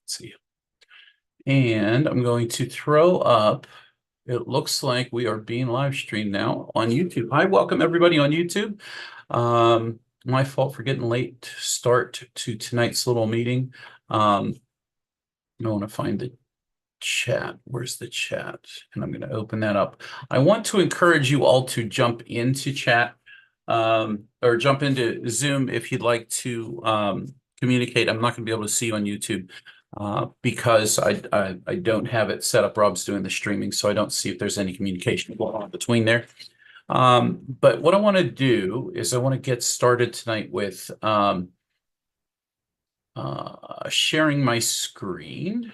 see. And I'm going to throw up, it looks like we are being live streamed now on YouTube. Hi, welcome everybody on YouTube. My fault for getting late start to tonight's little meeting. I want to find the chat. Where's the chat? And I'm going to open that up. I want to encourage you all to jump into chat or jump into Zoom if you'd like to communicate. I'm not going to be able to see you on YouTube because I don't have it set up. Rob's doing the streaming, so I don't see if there's any communication going on between there. But what I want to do is I want to get started tonight with sharing my screen.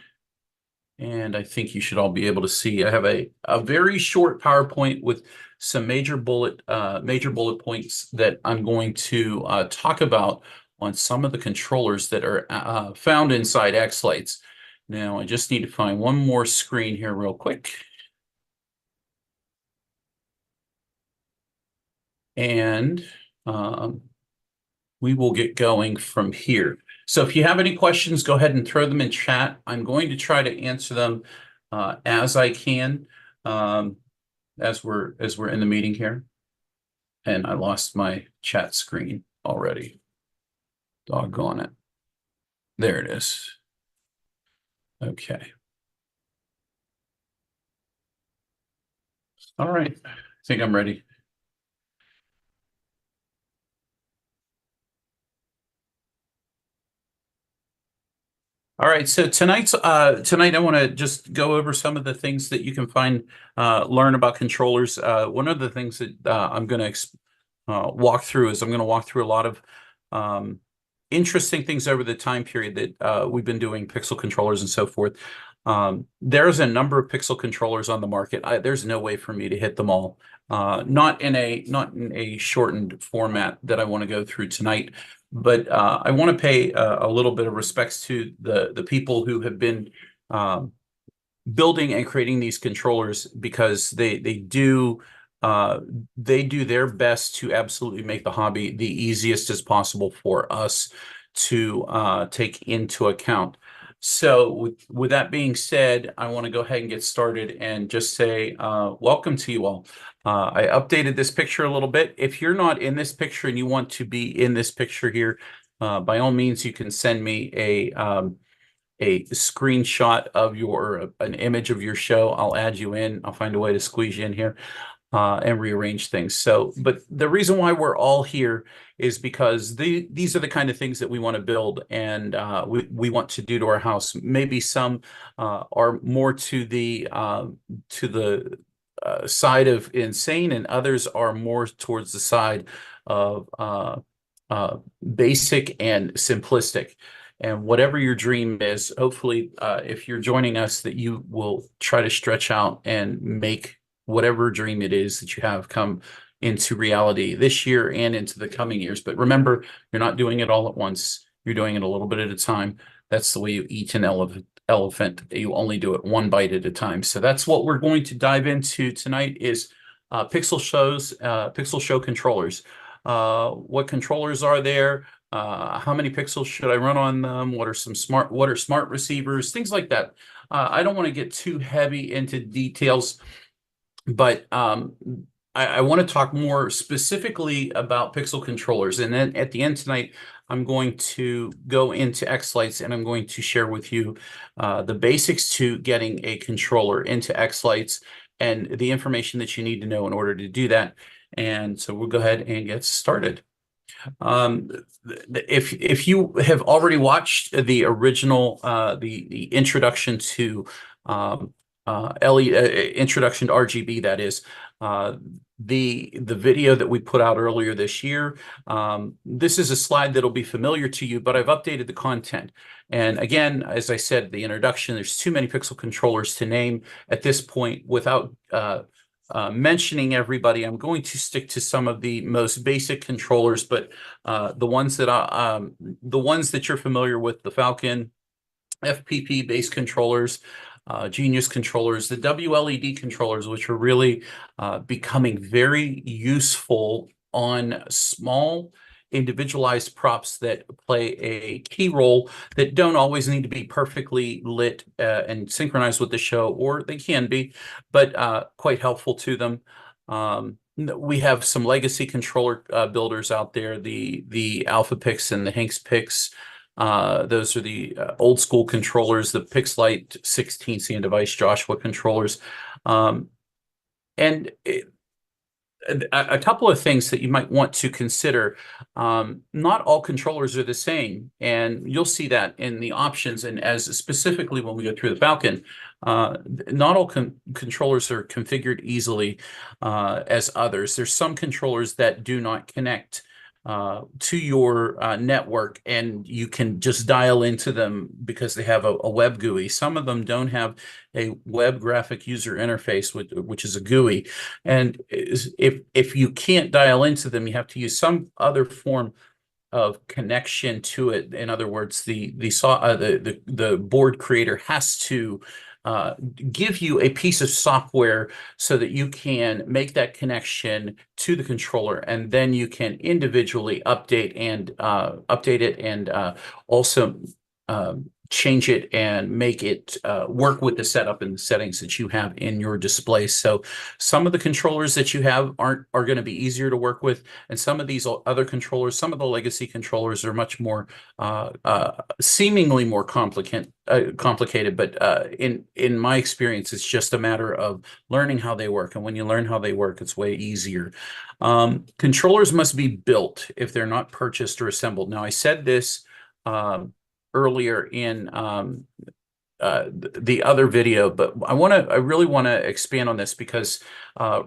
And I think you should all be able to see. I have a very short PowerPoint with some major bullet points that I'm going to talk about on some of the controllers that are found inside xLights. Now, I just need to find one more screen here real quick. And we will get going from here. So if you have any questions, go ahead and throw them in chat. I'm going to try to answer them as I can as we're in the meeting here. And I lost my chat screen already. Doggone it. There it is. Okay. All right. I think I'm ready. All right, so tonight I want to just go over some of the things that you can find, learn about controllers. One of the things that I'm going to walk through is I'm going to walk through a lot of interesting things over the time period that we've been doing pixel controllers and so forth. There's a number of pixel controllers on the market. There's no way for me to hit them all. Not in a shortened format that I want to go through tonight. But I want to pay a little bit of respects to the people who have been building and creating these controllers, because they do their best to absolutely make the hobby the easiest as possible for us to take into account. So with that being said, I want to go ahead and get started and just say welcome to you all. I updated this picture a little bit. If you're not in this picture and you want to be in this picture here, by all means, you can send me a screenshot of an image of your show. I'll add you in. I'll find a way to squeeze you in here and rearrange things. So, but the reason why we're all here is because these are the kind of things that we want to build and we want to do to our house. Maybe some are more to the side of insane, and others are more towards the side of basic and simplistic. And whatever your dream is, hopefully, if you're joining us, that you will try to stretch out and make whatever dream it is that you have come into reality this year and into the coming years. But remember, you're not doing it all at once. You're doing it a little bit at a time. That's the way you eat an elephant. You only do it one bite at a time. So that's what we're going to dive into tonight is pixel show controllers. What controllers are there? How many pixels should I run on them? What are smart receivers? Things like that. I don't want to get too heavy into details, but I want to talk more specifically about pixel controllers. And then at the end tonight, I'm going to go into xLights and I'm going to share with you the basics to getting a controller into xLights and the information that you need to know in order to do that. And so we'll go ahead and get started. If you have already watched the original, the introduction to introduction to RGB, that is the video that we put out earlier this year. This is a slide that'll be familiar to you, but I've updated the content. And again, as I said, the introduction, there's too many pixel controllers to name at this point without mentioning everybody. I'm going to stick to some of the most basic controllers, but the ones that you're familiar with, the Falcon, FPP based controllers, Genius controllers, the WLED controllers, which are really becoming very useful on small individualized props that play a key role that don't always need to be perfectly lit and synchronized with the show, or they can be, but quite helpful to them. We have some legacy controller builders out there, the Alpha Picks and the Hanks Picks. Those are the old school controllers, the xLight 16C and device Joshua controllers. And a couple of things that you might want to consider. Not all controllers are the same, and you'll see that in the options, and as specifically when we go through the Falcon, not all controllers are configured easily as others. There's some controllers that do not connect to your network, and you can just dial into them because they have a web GUI. Some of them don't have a web graphic user interface, which is a GUI. And if you can't dial into them, you have to use some other form of connection to it. In other words, the board creator has to give you a piece of software so that you can make that connection to the controller, and then you can individually update it and also change it and make it work with the setup and the settings that you have in your display. So some of the controllers that you have are going to be easier to work with, and some of these other controllers, some of the legacy controllers, are much more seemingly more complicated. But in my experience, it's just a matter of learning how they work, and when you learn how they work, it's way easier. Controllers must be built if they're not purchased or assembled. Now, I said this earlier in the other video, but I really want to expand on this because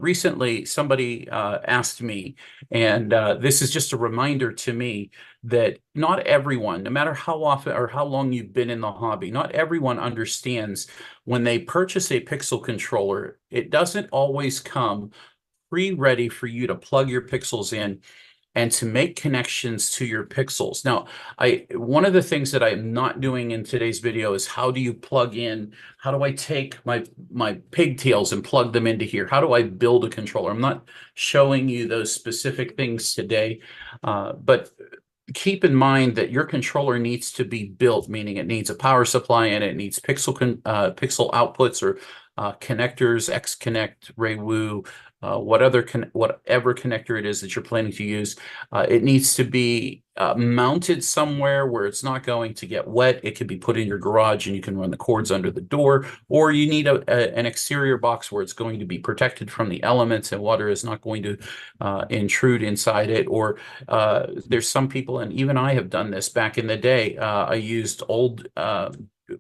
recently somebody asked me, and this is just a reminder to me that not everyone, no matter how often or how long you've been in the hobby, not everyone understands when they purchase a Pixel controller, it doesn't always come pre-ready for you to plug your pixels in and to make connections to your pixels. Now, one of the things that I'm not doing in today's video is how do you plug in, how do I take my pigtails and plug them into here? How do I build a controller? I'm not showing you those specific things today, but keep in mind that your controller needs to be built, meaning it needs a power supply and it needs pixel outputs or connectors, X-Connect, Raywu, whatever connector it is that you're planning to use. It needs to be mounted somewhere where it's not going to get wet. It could be put in your garage and you can run the cords under the door, or you need an exterior box where it's going to be protected from the elements and water is not going to intrude inside it. Or there's some people, and even I have done this back in the day, I used old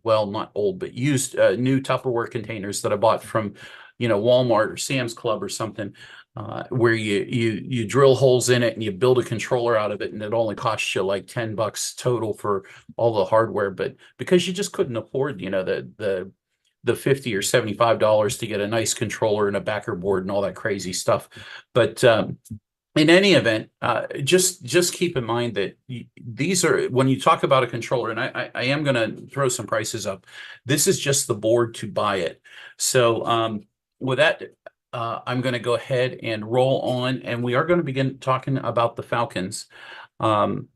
well, not old, but used new Tupperware containers that I bought from, Walmart or Sam's Club or something, where you drill holes in it and you build a controller out of it, and it only costs you like $10 total for all the hardware. But because you just couldn't afford, the $50 or $75 to get a nice controller and a backer board and all that crazy stuff. But in any event, just keep in mind that these are, when you talk about a controller, and I am going to throw some prices up, this is just the board to buy it. So with that, I'm going to go ahead and roll on, and we are going to begin talking about the Falcons. The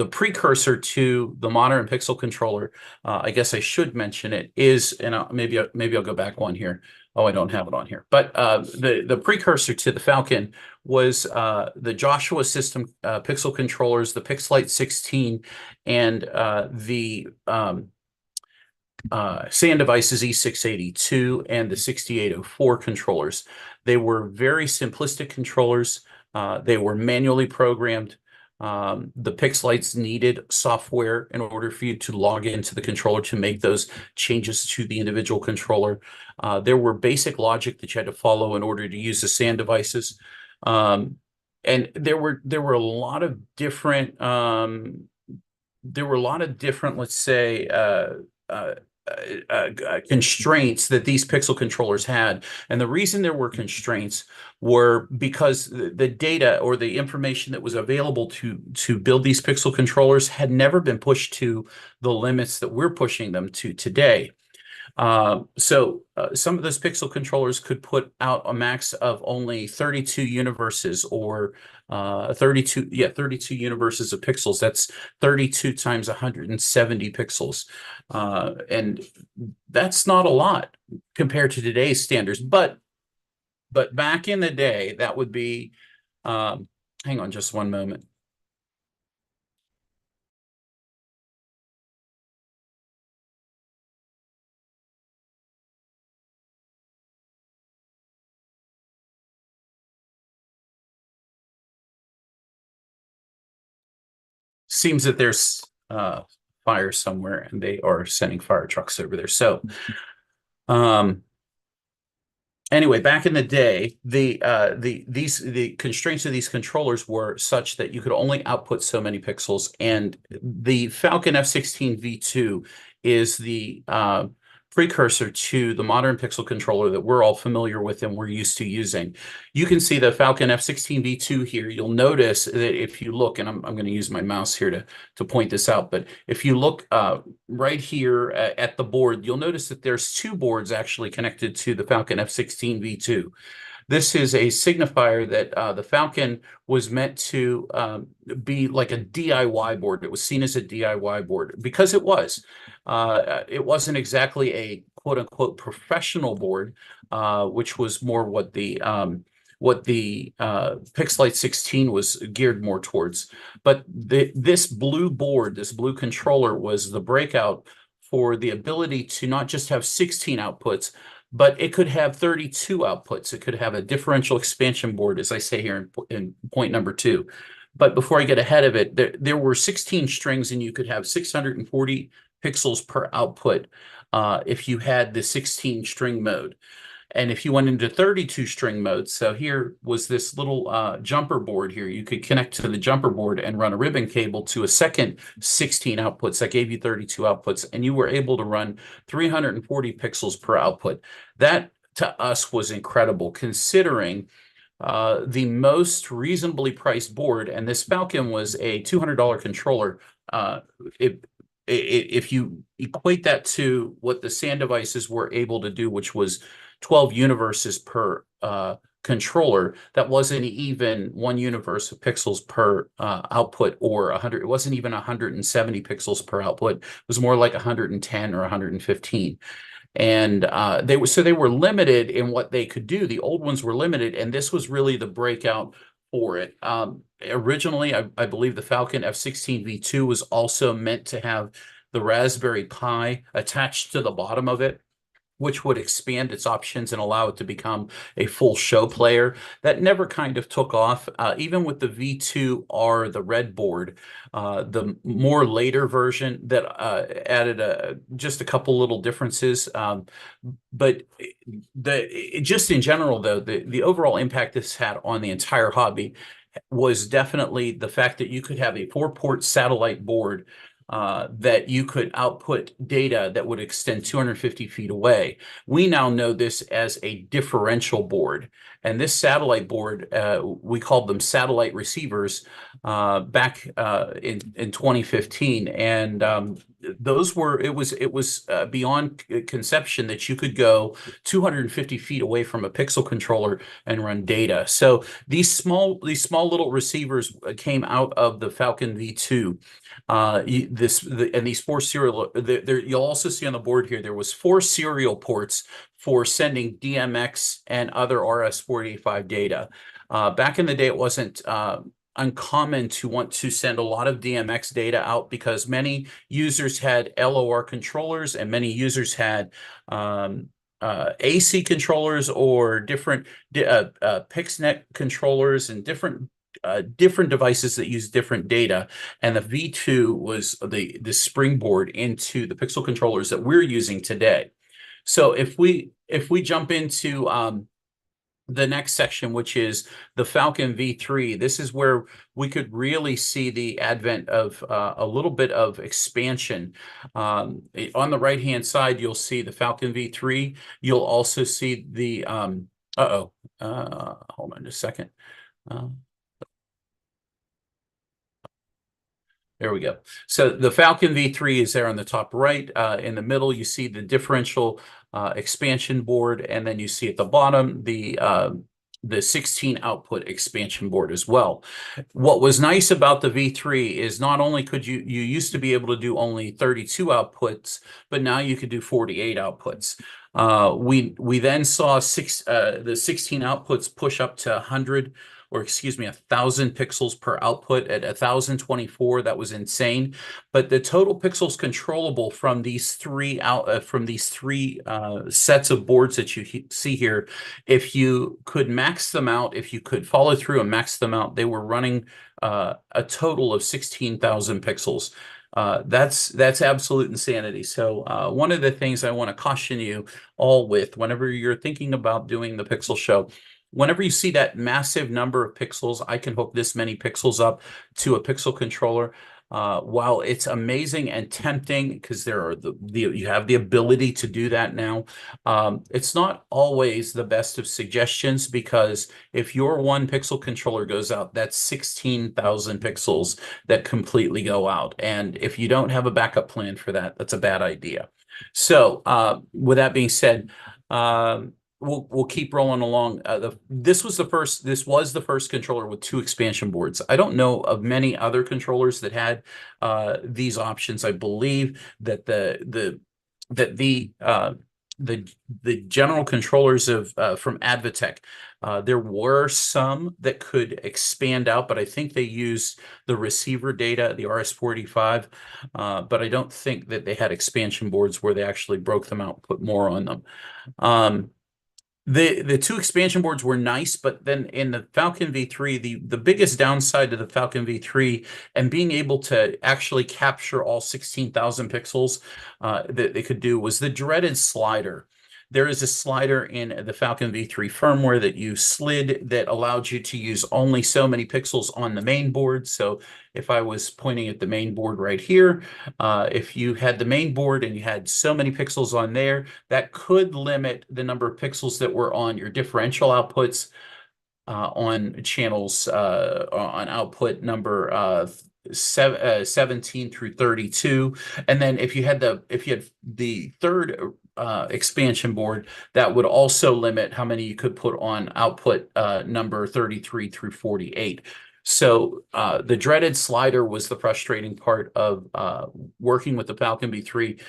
precursor to the modern Pixel controller, I guess I should mention it, is, and maybe I'll go back one here. Oh, I don't have it on here. But the precursor to the Falcon was the Joshua System Pixel controllers, the xLight 16, and the SanDevices E682 and the 6804 controllers. They were very simplistic controllers. They were manually programmed. The xLights needed software in order for you to log into the controller to make those changes to the individual controller. There were basic logic that you had to follow in order to use the SanDevices. And there were a lot of different let's say constraints that these Pixel controllers had. And the reason there were constraints were because the data or the information that was available to build these Pixel controllers had never been pushed to the limits that we're pushing them to today. Some of those pixel controllers could put out a max of only 32 universes, or 32 universes of pixels. That's 32 times 170 pixels. And that's not a lot compared to today's standards. But back in the day, that would be, hang on just one moment. Seems that there's fire somewhere, and they are sending fire trucks over there. So, anyway, back in the day, the constraints of these controllers were such that you could only output so many pixels, and the Falcon F-16 V2 is the precursor to the modern pixel controller that we're all familiar with and we're used to using. You can see the Falcon F-16 V2 here. You'll notice that if you look, and I'm going to use my mouse here to point this out, but if you look right here at the board, you'll notice that there's two boards actually connected to the Falcon F-16 V2. This is a signifier that the Falcon was meant to be like a DIY board. It was seen as a DIY board because it was. It wasn't exactly a quote unquote professional board, which was more what the xLights 16 was geared more towards. But this blue board, this blue controller, was the breakout for the ability to not just have 16 outputs, but it could have 32 outputs. It could have a differential expansion board, as I say here in point number 2. But before I get ahead of it, there were 16 strings, and you could have 640 pixels per output if you had the 16 string mode. And if you went into 32 string mode, so here was this little jumper board here. You could connect to the jumper board and run a ribbon cable to a second 16 outputs. That gave you 32 outputs, and you were able to run 340 pixels per output. That, to us, was incredible, considering the most reasonably priced board, and this Falcon was a $200 controller. If you equate that to what the SAN devices were able to do, which was 12 universes per controller, that wasn't even one universe of pixels per output, or 100. It wasn't even 170 pixels per output. It was more like 110 or 115. And they were limited in what they could do. The old ones were limited, and this was really the breakout for it. Originally, I believe the Falcon F-16 V2 was also meant to have the Raspberry Pi attached to the bottom of it, which would expand its options and allow it to become a full show player. That never kind of took off. Even with the V2R, the red board, the more later version that added just a couple little differences. But just in general, though, the overall impact this had on the entire hobby was definitely the fact that you could have a 4-port satellite board that you could output data that would extend 250 feet away. We now know this as a differential board. And this satellite board, we called them satellite receivers back in 2015. And those were, it was beyond conception that you could go 250 feet away from a pixel controller and run data. So these small little receivers came out of the Falcon V2. And these 4 serial, you'll also see on the board here, there was 4 serial ports for sending DMX and other RS-485 data. Back in the day, it wasn't uncommon to want to send a lot of DMX data out because many users had LOR controllers and many users had AC controllers or different PixNet controllers and different devices that use different data, and the V2 was the springboard into the pixel controllers that we're using today. So if we jump into the next section, which is the Falcon V3, this is where we could really see the advent of a little bit of expansion. On the right-hand side, you'll see the Falcon V3. You'll also see the hold on just a second. There we go. So the Falcon V3 is there on the top right. In the middle, you see the differential expansion board, and then you see at the bottom the 16 output expansion board as well. What was nice about the V3 is not only could you used to be able to do only 32 outputs, but now you could do 48 outputs. We then saw the 16 outputs push up to 100, or excuse me, 1,000 pixels per output at 1,024. That was insane. But the total pixels controllable from these three sets of boards that you see here, if you could max them out, if you could follow through and max them out, they were running a total of 16,000 pixels. That's absolute insanity. So one of the things I want to caution you all with, whenever you're thinking about doing the Pixel Show, whenever you see that massive number of pixels, I can hook this many pixels up to a Pixel controller. While it's amazing and tempting because there are you have the ability to do that now, it's not always the best of suggestions, because if your one Pixel controller goes out, that's 16,000 pixels that completely go out. And if you don't have a backup plan for that, that's a bad idea. So with that being said, we'll keep rolling along. This was the first controller with 2 expansion boards. I don't know of many other controllers that had these options. I believe that the general controllers of from Advatech, there were some that could expand out, but I think they used the receiver data, the RS-485, but I don't think that they had expansion boards where they actually broke them out, put more on them. The 2 expansion boards were nice, but then in the Falcon V3, the biggest downside to the Falcon V3 and being able to actually capture all 16,000 pixels that they could do was the dreaded slider. There is a slider in the Falcon V3 firmware that you slid that allowed you to use only so many pixels on the main board. So if I was pointing at the main board right here, if you had the main board and you had so many pixels on there, that could limit the number of pixels that were on your differential outputs on channels on output number 17 through 32. And then if you had the third expansion board, that would also limit how many you could put on output number 33 through 48. So the dreaded slider was the frustrating part of working with the Falcon V3,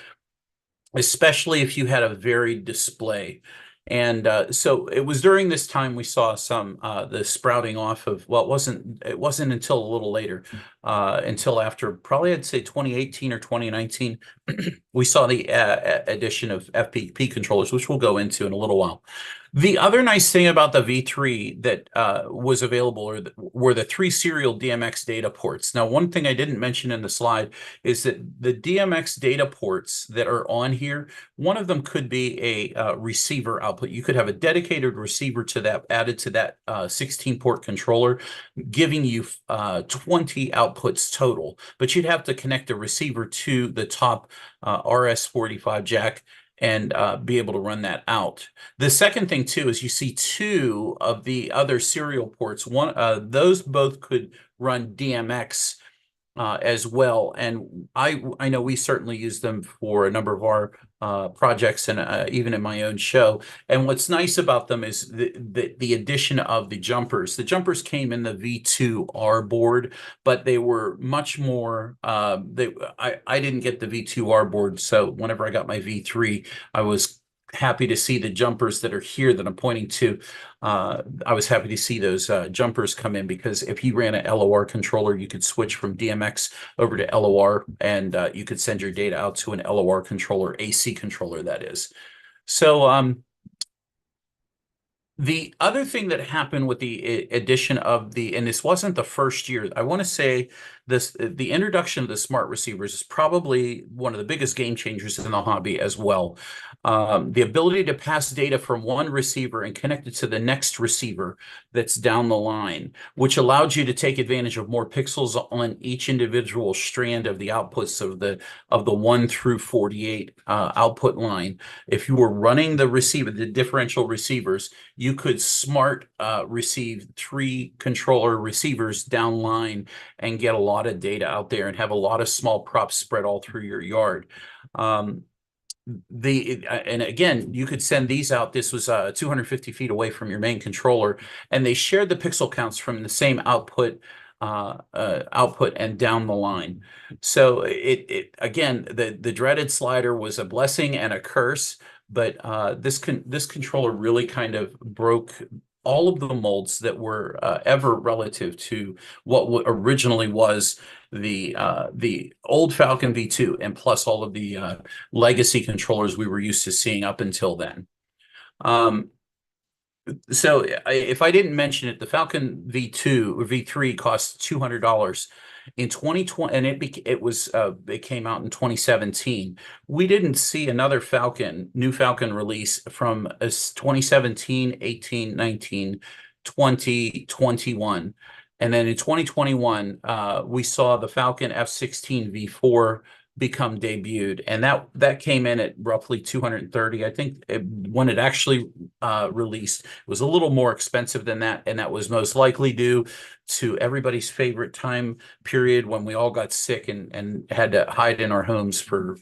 especially if you had a varied display. And so it was during this time we saw some the sprouting off of, well, it wasn't until a little later, until after probably I'd say 2018 or 2019, we saw the addition of FPP controllers, which we'll go into in a little while. The other nice thing about the V3 that was available were the 3 serial DMX data ports. Now, one thing I didn't mention in the slide is that the DMX data ports that are on here, one of them could be a receiver output. You could have a dedicated receiver to that added to that 16-port controller, giving you 20 outputs total. But you'd have to connect the receiver to the top RS-485 jack and be able to run that out. The second thing too is you see 2 of the other serial ports. Those both could run DMX as well, and I know we certainly use them for a number of our projects and even in my own show. And what's nice about them is the addition of the jumpers. The jumpers came in the V2R board, but they were much more. I didn't get the V2R board, so whenever I got my V3, I was happy to see the jumpers that are here that I'm pointing to. I was happy to see those jumpers come in, because if you ran an LOR controller, you could switch from DMX over to LOR, and you could send your data out to an LOR controller, AC controller, that is. So the other thing that happened with the addition of and this wasn't the first year, I want to say the introduction of the smart receivers is probably one of the biggest game changers in the hobby as well. The ability to pass data from one receiver and connect it to the next receiver that's down the line, which allowed you to take advantage of more pixels on each individual strand of the outputs of the 1 through 48 output line. If you were running the differential receivers, you could smart receive 3 controller receivers down line and get a lot lot of data out there and have a lot of small props spread all through your yard. And again, you could send these out. This was 250 feet away from your main controller, and they shared the pixel counts from the same output and down the line. So it again, the dreaded slider was a blessing and a curse, but this controller really kind of broke all of the molds that were ever relative to what originally was the old Falcon V2, and plus all of the legacy controllers we were used to seeing up until then. So if I didn't mention it, the Falcon V2 or V3 cost $200 in 2020, and it came out in 2017. We didn't see another new Falcon release from 2017, 18, 19, 20, 21. And then in 2021, we saw the Falcon F16 V4 become debuted, and that came in at roughly 230. I think when it actually released, it was a little more expensive than that, and that was most likely due to everybody's favorite time period when we all got sick and had to hide in our homes for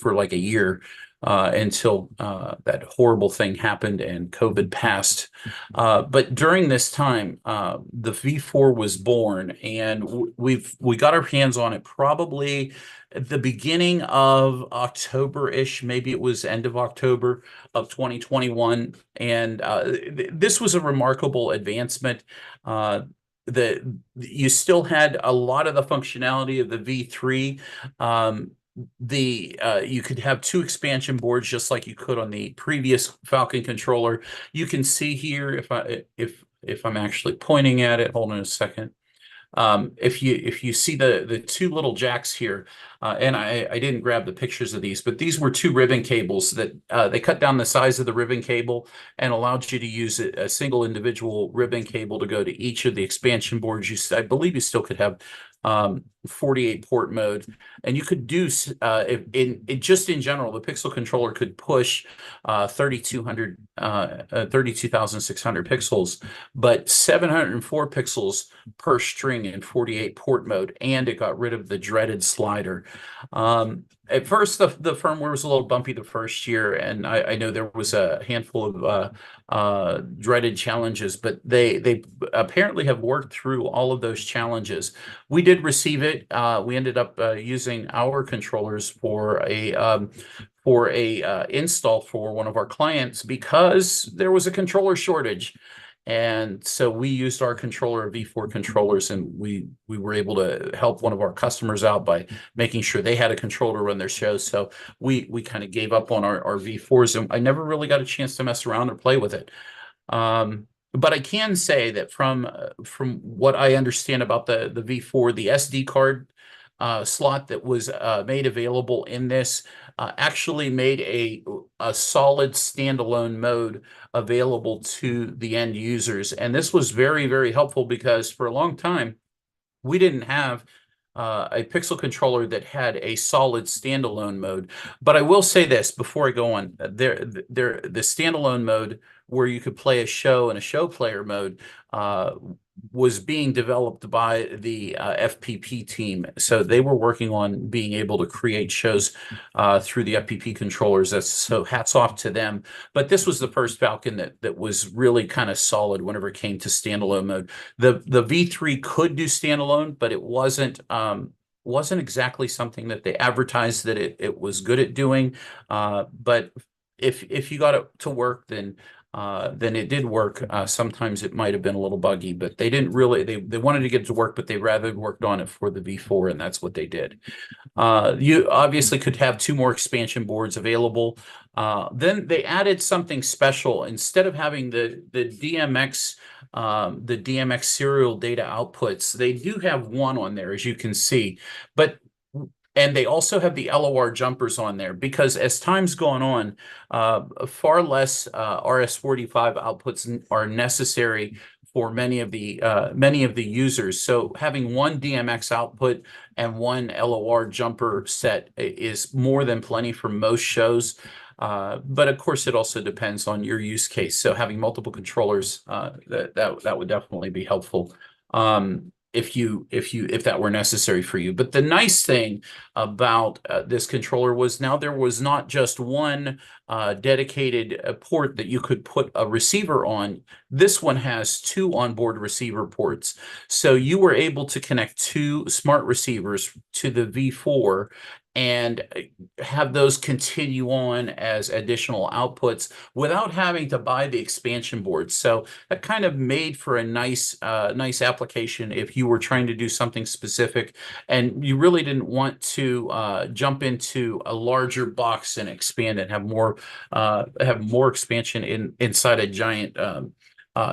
like a year until that horrible thing happened and COVID passed. But during this time, the V4 was born, and we got our hands on it probably at the beginning of October-ish, maybe it was end of October of 2021. And this was a remarkable advancement. You still had a lot of the functionality of the V3. You could have two expansion boards just like you could on the previous Falcon controller. You can see here if I'm actually pointing at it, hold on a second. If you see the two little jacks here, and I didn't grab the pictures of these, but these were two ribbon cables that they cut down the size of the ribbon cable and allowed you to use a single individual ribbon cable to go to each of the expansion boards. I believe you still could have 48 port mode, and you could do just in general, the Pixel controller could push 32,600 pixels, but 704 pixels per string in 48 port mode, and it got rid of the dreaded slider. At first, the firmware was a little bumpy the first year, and I know there was a handful of dreaded challenges, but they apparently have worked through all of those challenges. We did receive it. We ended up using our controllers for a install for one of our clients because there was a controller shortage. And so we used our controller, V4 controllers, and we were able to help one of our customers out by making sure they had a controller to run their shows. So we kind of gave up on our V4s, and I never really got a chance to mess around or play with it. But I can say that from what I understand about the V4, the SD card slot that was made available in this actually made a solid standalone mode available to the end users. And this was very, very helpful because for a long time, we didn't have a Pixel controller that had a solid standalone mode. But I will say this before I go on, the standalone mode where you could play a show in a show player mode was being developed by the FPP team. So they were working on being able to create shows through the FPP controllers. So hats off to them. But this was the first Falcon that was really kind of solid whenever it came to standalone mode. The V3 could do standalone, but it wasn't exactly something that they advertised that it was good at doing. But if you got it to work, then it did work. Sometimes it might have been a little buggy, but they didn't really, they wanted to get it to work, but they rather worked on it for the V4, and that's what they did. You obviously could have two more expansion boards available. Then they added something special. Instead of having the DMX serial data outputs, they do have one on there, as you can see, and they also have the LOR jumpers on there because as time's gone on, far less RS-485 outputs are necessary for many of the users. So having one DMX output and one LOR jumper set is more than plenty for most shows. But of course, it also depends on your use case. So having multiple controllers, that would definitely be helpful. if that were necessary for you. But the nice thing about this controller was now there was not just one dedicated port that you could put a receiver on. This one has two onboard receiver ports. So you were able to connect two smart receivers to the V4 and have those continue on as additional outputs without having to buy the expansion board. So that kind of made for a nice application if you were trying to do something specific and you really didn't want to jump into a larger box and expand it, have more expansion inside a giant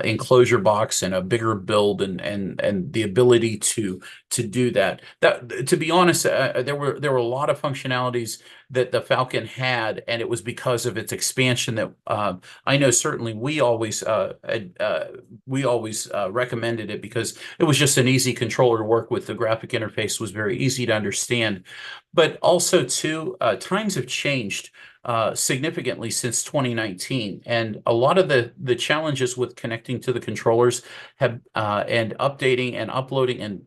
enclosure box and a bigger build and the ability to do that. That, to be honest, there were a lot of functionalities that the Falcon had, and it was because of its expansion that I know certainly we always recommended it because it was just an easy controller to work with. The graphic interface was very easy to understand, but also too, times have changed significantly since 2019, and a lot of the challenges with connecting to the controllers have and updating and uploading and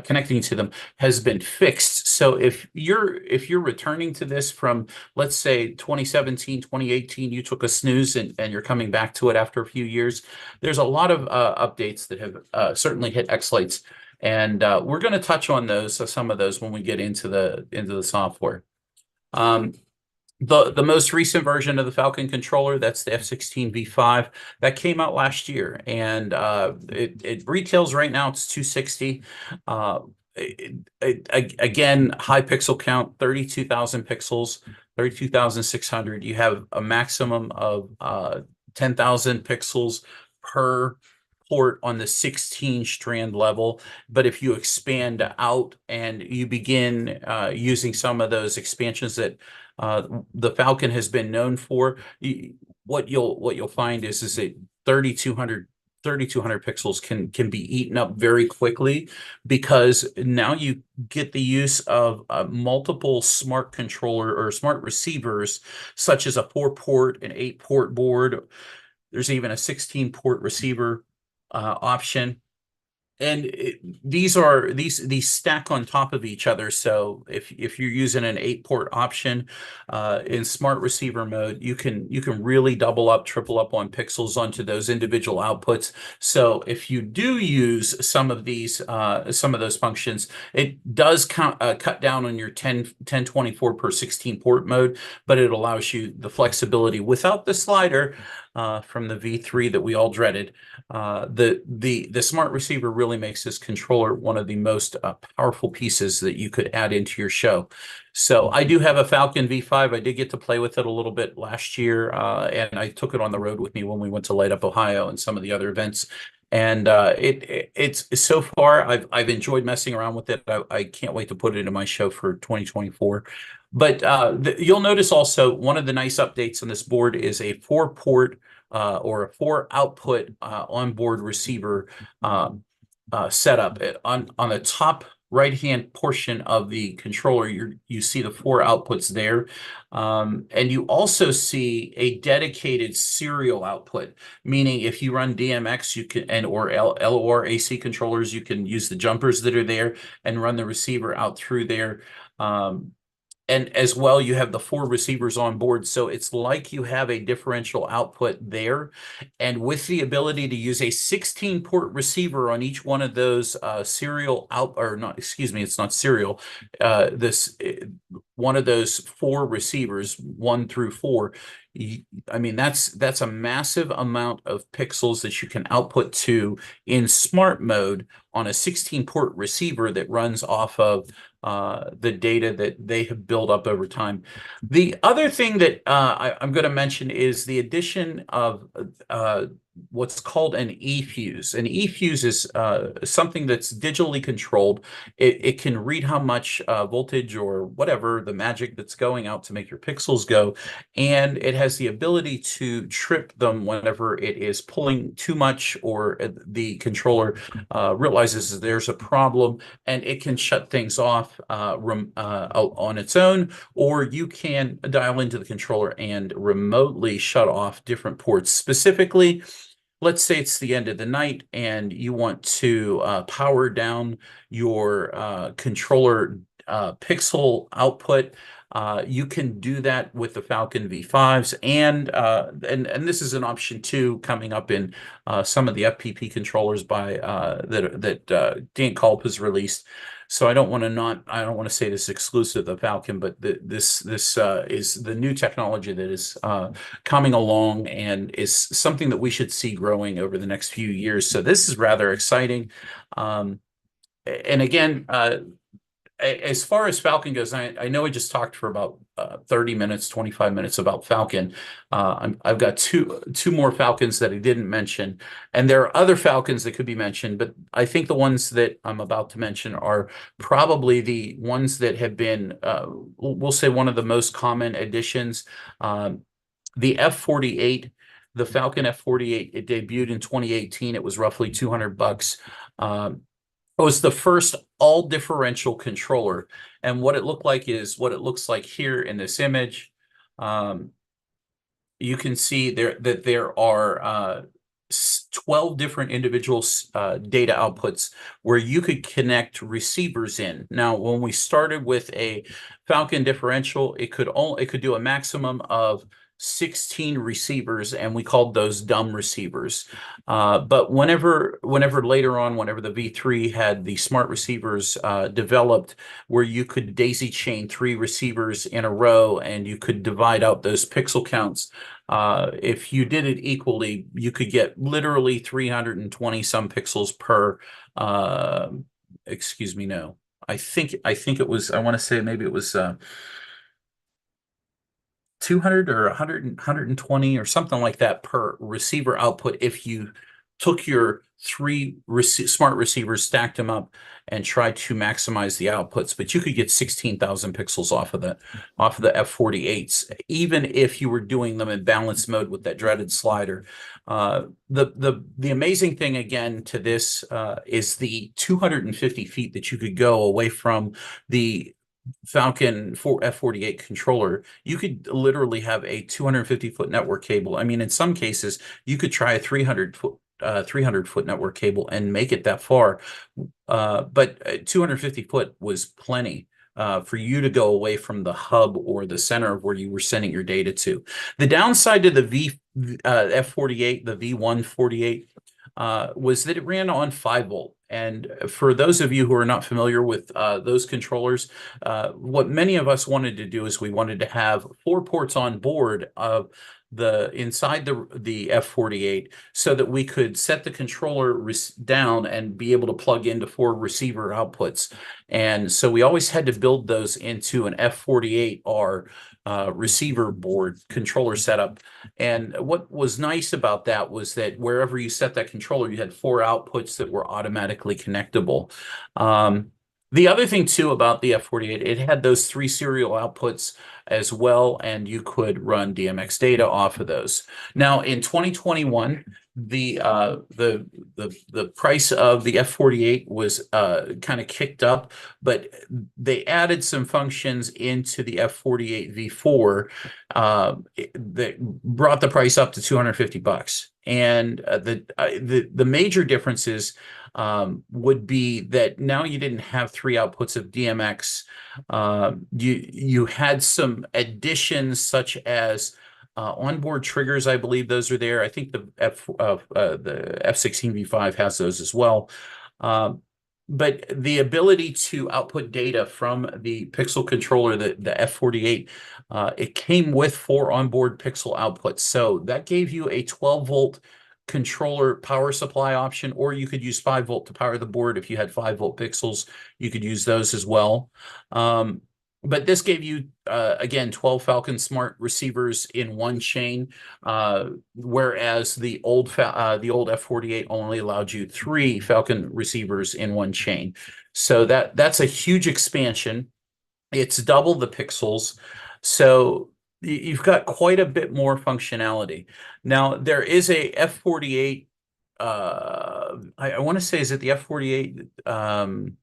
connecting to them has been fixed. So if you're returning to this from, let's say, 2017, 2018, you took a snooze and you're coming back to it after a few years, there's a lot of updates that have certainly hit xLights, and we're going to touch on those, some of those, when we get into the software. The most recent version of the Falcon controller, that's the F16 V5, that came out last year, and it retails right now, it's $260. Again, high pixel count, 32,000 pixels, 32,600. You have a maximum of 10,000 pixels per port on the 16 strand level. But if you expand out and you begin using some of those expansions that the Falcon has been known for, what you'll find is that 3,200 pixels can be eaten up very quickly, because now you get the use of multiple smart controller or smart receivers, such as a 4-port, an 8-port board. There's even a 16-port receiver option. And these stack on top of each other. So if you're using an 8-port option in smart receiver mode, you can really double up, triple up on pixels onto those individual outputs. So if you do use some of those functions, it does cut down on your 1024 per 16-port mode, but it allows you the flexibility without the slider from the V3 that we all dreaded. The smart receiver really makes this controller one of the most powerful pieces that you could add into your show. So I do have a Falcon V5. I did get to play with it a little bit last year, and I took it on the road with me when we went to Light Up Ohio and some of the other events. And it's so far I've enjoyed messing around with it. I can't wait to put it in my show for 2024. But you'll notice also one of the nice updates on this board is a 4-port or a 4-output onboard receiver setup. On the top right-hand portion of the controller, you see the 4 outputs there, and you also see a dedicated serial output, meaning if you run DMX, you can or LOR AC controllers, you can use the jumpers that are there and run the receiver out through there. And as well, you have the 4 receivers on board. So it's like you have a differential output there. And with the ability to use a 16-port receiver on each one of those serial out, or not, excuse me, it's not serial. One of those 4 receivers, 1 through 4. I mean, that's a massive amount of pixels that you can output to in smart mode on a 16-port receiver that runs off of the data that they have built up over time. The other thing that I'm going to mention is the addition of what's called an eFuse. An eFuse is something that's digitally controlled. It can read how much voltage or whatever, the magic that's going out to make your pixels go, and it has the ability to trip them whenever it is pulling too much or the controller realizes there's a problem, and it can shut things off on its own, or you can dial into the controller and remotely shut off different ports. Specifically, let's say it's the end of the night and you want to power down your controller pixel output. You can do that with the Falcon V5s, and this is an option too coming up in some of the FPP controllers by that Dan Culp has released. So I don't want to say this is exclusive to the Falcon, but this is the new technology that is coming along and is something that we should see growing over the next few years. So this is rather exciting. And again, as far as Falcon goes, I know I just talked for about 30 minutes, 25 minutes about Falcon. I've got two more Falcons that I didn't mention, and there are other Falcons that could be mentioned, but I think the ones that I'm about to mention are probably the ones that have been, we'll say, one of the most common additions. The F-48, the Falcon F-48, it debuted in 2018. It was roughly $200. It was the first all differential controller. And what it looked like is what it looks like here in this image. You can see that there are 12 different individual data outputs where you could connect receivers in. Now, when we started with a Falcon differential, it could do a maximum of 16 receivers, and we called those dumb receivers. But whenever later on, whenever the V3 had the smart receivers developed, where you could daisy chain 3 receivers in a row and you could divide out those pixel counts, if you did it equally, you could get literally 320 some pixels per, excuse me, no. I think it was, I want to say maybe it was 200 or 120 or something like that per receiver output if you took your 3 smart receivers, stacked them up, and tried to maximize the outputs. But you could get 16,000 pixels off of the F-48s, even if you were doing them in balance mode with that dreaded slider. The amazing thing again to this is the 250 feet that you could go away from the Falcon F-48 controller. You could literally have a 250-foot network cable. I mean, in some cases, you could try a 300-foot network cable and make it that far. But 250 foot was plenty for you to go away from the hub or the center of where you were sending your data to. The downside to the F-48, the V148, was that it ran on 5-volt. And for those of you who are not familiar with those controllers, what many of us wanted to do is we wanted to have 4 ports on board of inside the F-48 so that we could set the controller down and be able to plug into 4 receiver outputs. And so we always had to build those into an F-48R receiver board controller setup. And what was nice about that was that wherever you set that controller, you had 4 outputs that were automatically connectable. The other thing too about the F-48, it had those 3 serial outputs as well, and you could run DMX data off of those. Now in 2021, the price of the F-48 was kind of kicked up, but they added some functions into the F-48 V4 that brought the price up to $250. And the major differences would be that now you didn't have 3 outputs of DMX. You had some additions such as onboard triggers. I believe those are there. I think the F-16 V5 has those as well. But the ability to output data from the pixel controller, the F-48, it came with 4 onboard pixel outputs. So that gave you a 12-volt controller power supply option, or you could use 5-volt to power the board. If you had 5-volt pixels, you could use those as well. But this gave you, again, 12 Falcon Smart receivers in one chain, whereas the old F-48 only allowed you 3 Falcon receivers in one chain. So that's a huge expansion. It's double the pixels. So you've got quite a bit more functionality. Now, there is a F-48, I want to say, is it the F-48?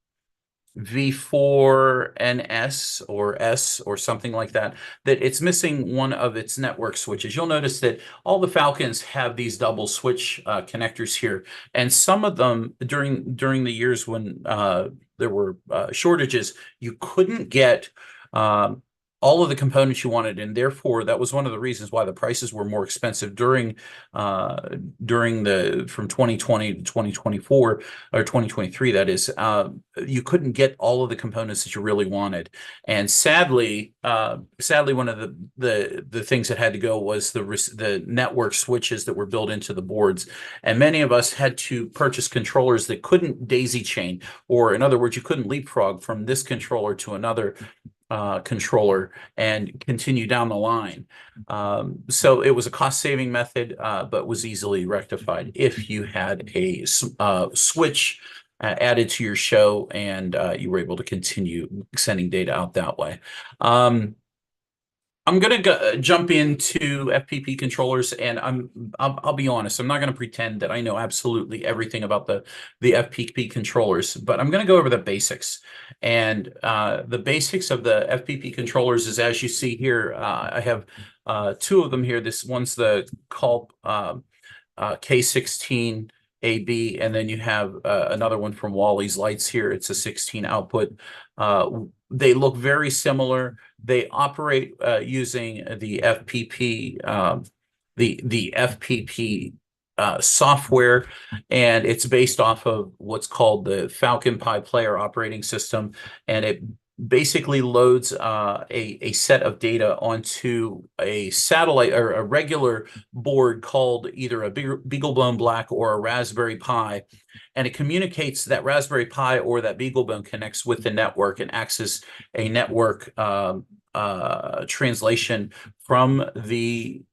V4NS or S or something like that, that it's missing one of its network switches. You'll notice that all the Falcons have these double switch connectors here, and some of them during the years when there were shortages, you couldn't get um, all of the components you wanted, and therefore that was one of the reasons why the prices were more expensive during the from 2020 to 2024 or 2023. That is, you couldn't get all of the components that you really wanted, and sadly, one of the things that had to go was the network switches that were built into the boards, and many of us had to purchase controllers that couldn't daisy chain, or in other words, you couldn't leapfrog from this controller to another controller and continue down the line. So it was a cost-saving method, but was easily rectified if you had a switch added to your show, and you were able to continue sending data out that way. I'm going to jump into FPP controllers, and I'll be honest, I'm not going to pretend that I know absolutely everything about the FPP controllers, but I'm going to go over the basics. And the basics of the FPP controllers is, as you see here, I have two of them here. This one's the Culp K16 AB, and then you have another one from xLights here. It's a 16 output. They look very similar. They operate using the FPP, the FPP software, and it's based off of what's called the Falcon Pi Player operating system, and it basically loads a set of data onto a satellite or a regular board called either a BeagleBone Black or a Raspberry Pi, and it communicates. That Raspberry Pi or that BeagleBone connects with the network and acts as a network translation from the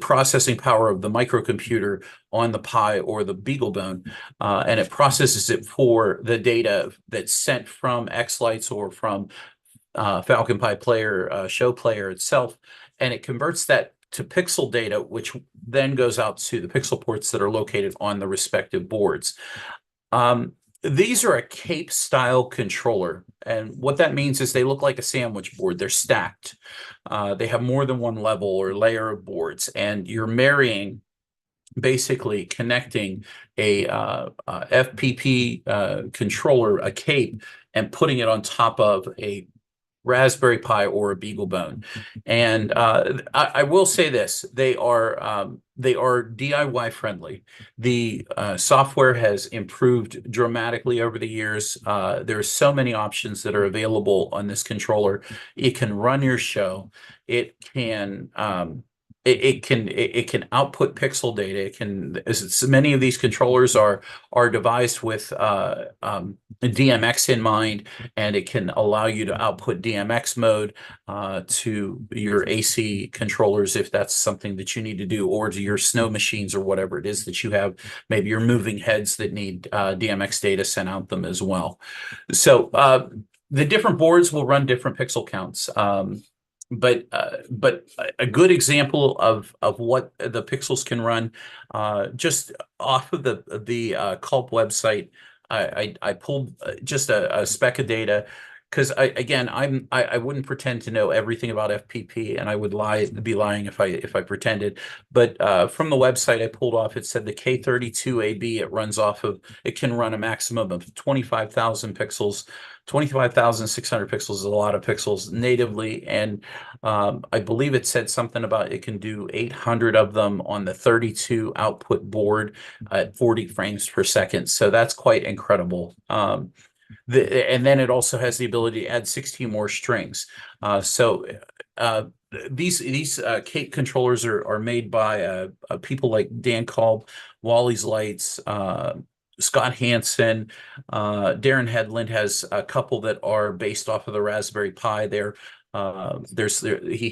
processing power of the microcomputer on the Pi or the BeagleBone, and it processes it for the data that's sent from xLights or from Falcon Pi Player show player itself, and it converts that to pixel data, which then goes out to the pixel ports that are located on the respective boards. These are a cape style controller, and what that means is they look like a sandwich board. They're stacked. They have more than one level or layer of boards, and you're marrying, basically connecting a FPP controller, a cape, and putting it on top of a Raspberry Pi or a BeagleBone. And I will say this: they are DIY friendly. The software has improved dramatically over the years. There's so many options that are available on this controller. It can run your show. It can it can output pixel data. It can, as many of these controllers are devised with DMX in mind, and it can allow you to output DMX mode to your AC controllers if that's something that you need to do, or to your snow machines or whatever it is that you have. Maybe your moving heads that need DMX data sent out them as well. So the different boards will run different pixel counts. But a good example of what the pixels can run, just off of the Culp website, I pulled just a spec of data, because I wouldn't pretend to know everything about FPP, and I would be lying if I pretended. But from the website I pulled off, it said the K32AB, it can run a maximum of 25,000 pixels. 25,600 pixels is a lot of pixels natively, and I believe it said something about it can do 800 of them on the 32 output board at 40 frames per second. So that's quite incredible. And then it also has the ability to add 16 more strings. These Cape controllers are made by people like Dan Kolb, Wally's Lights, Scott Hansen, Darren Headland has a couple that are based off of the Raspberry Pi. He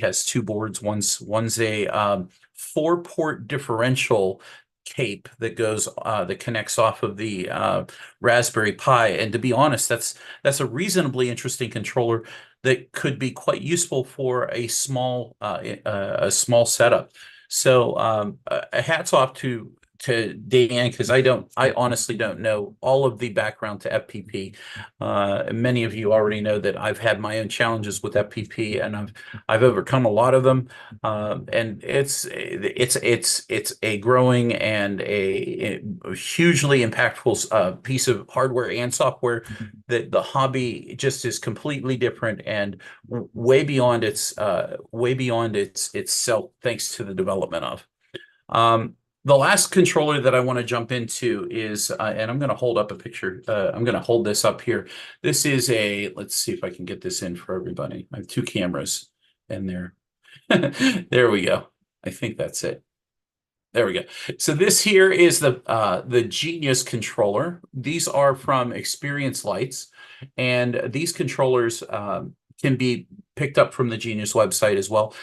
has two boards. One's a 4-port differential cape that connects off of the Raspberry Pi. And to be honest, that's a reasonably interesting controller that could be quite useful for a small setup. So hats off to Dan, because I honestly don't know all of the background to FPP. Many of you already know that I've had my own challenges with FPP, and I've overcome a lot of them. And it's a growing and a hugely impactful piece of hardware and software. That the hobby just is completely different and way beyond itself, thanks to the development of. The last controller that I want to jump into is, and I'm going to hold up a picture. I'm going to hold this up here. This is let's see if I can get this in for everybody. I have two cameras in there. There we go. I think that's it. There we go. So this here is the Genius controller. These are from xLights, and these controllers can be picked up from the Genius website as well.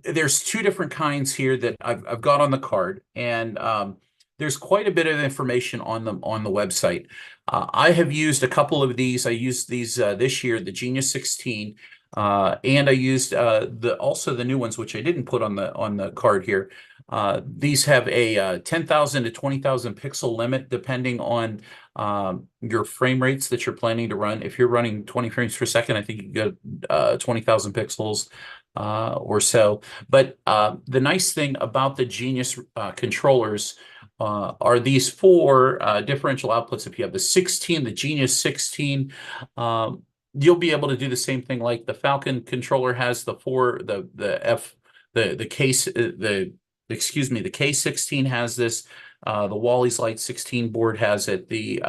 There's two different kinds here that I've got on the card, and there's quite a bit of information on them on the website. I have used a couple of these. I used these this year, the Genius 16, and I used also the new ones, which I didn't put on the card here. These have a 10,000 to 20,000 pixel limit, depending on your frame rates that you're planning to run. If you're running 20 frames per second, I think you get 20,000 pixels or so. But the nice thing about the Genius controllers are these four differential outputs. If you have the Genius 16, you'll be able to do the same thing like the Falcon controller has the K16 has this. The Wally's Light 16 board has it. The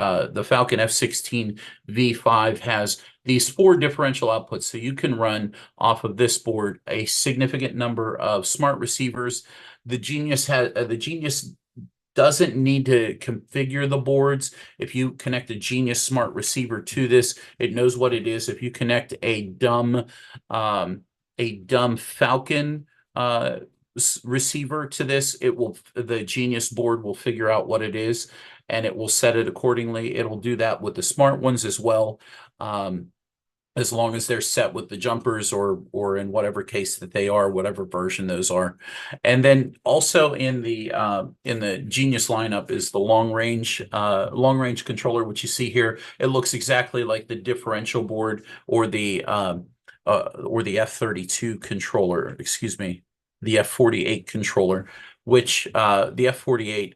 Falcon F16 V5 has these four differential outputs, so you can run off of this board a significant number of smart receivers. The Genius doesn't need to configure the boards. If you connect a Genius smart receiver to this, it knows what it is. If you connect a dumb Falcon receiver to this, the Genius board will figure out what it is, and it will set it accordingly. It'll do that with the smart ones as well, as long as they're set with the jumpers or in whatever case that they are, whatever version those are. And then also in the Genius lineup is the long range controller, which you see here. It looks exactly like the differential board or the F32 controller, excuse me, the F48 controller, which the F48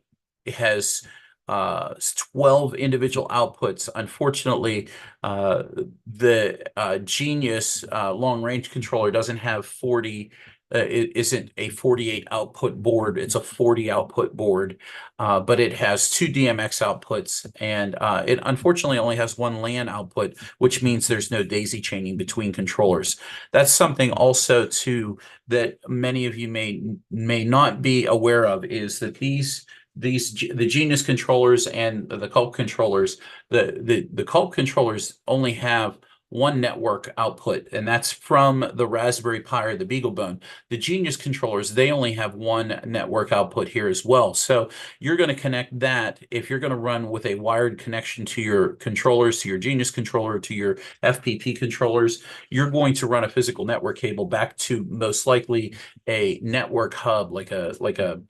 has 12 individual outputs. Unfortunately, the Genius long range controller doesn't have 40. It isn't a 48 output board. It's a 40 output board, but it has two DMX outputs, and it unfortunately only has one LAN output, which means there's no daisy chaining between controllers. That's something also too that many of you may not be aware of, is that the Genius controllers and the Culp controllers, the Culp controllers only have one network output, and that's from the Raspberry Pi or the BeagleBone. The Genius controllers, they only have one network output here as well. So you're going to connect that. If you're going to run with a wired connection to your controllers, to your Genius controller, to your FPP controllers, you're going to run a physical network cable back to most likely a network hub, like a 1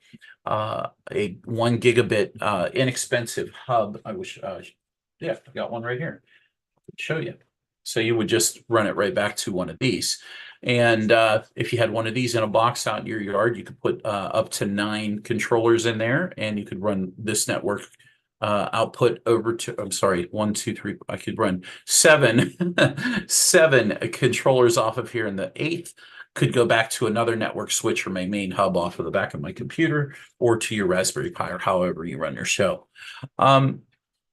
gigabit inexpensive hub. I wish, yeah, I got one right here. I'll show you. So you would just run it right back to one of these. And if you had one of these in a box out in your yard, you could put up to 9 controllers in there, and you could run this network output over to, I'm sorry, 1, 2, 3, I could run 7, 7 controllers off of here, and the 8th could go back to another network switch or my main hub off of the back of my computer, or to your Raspberry Pi, or however you run your show.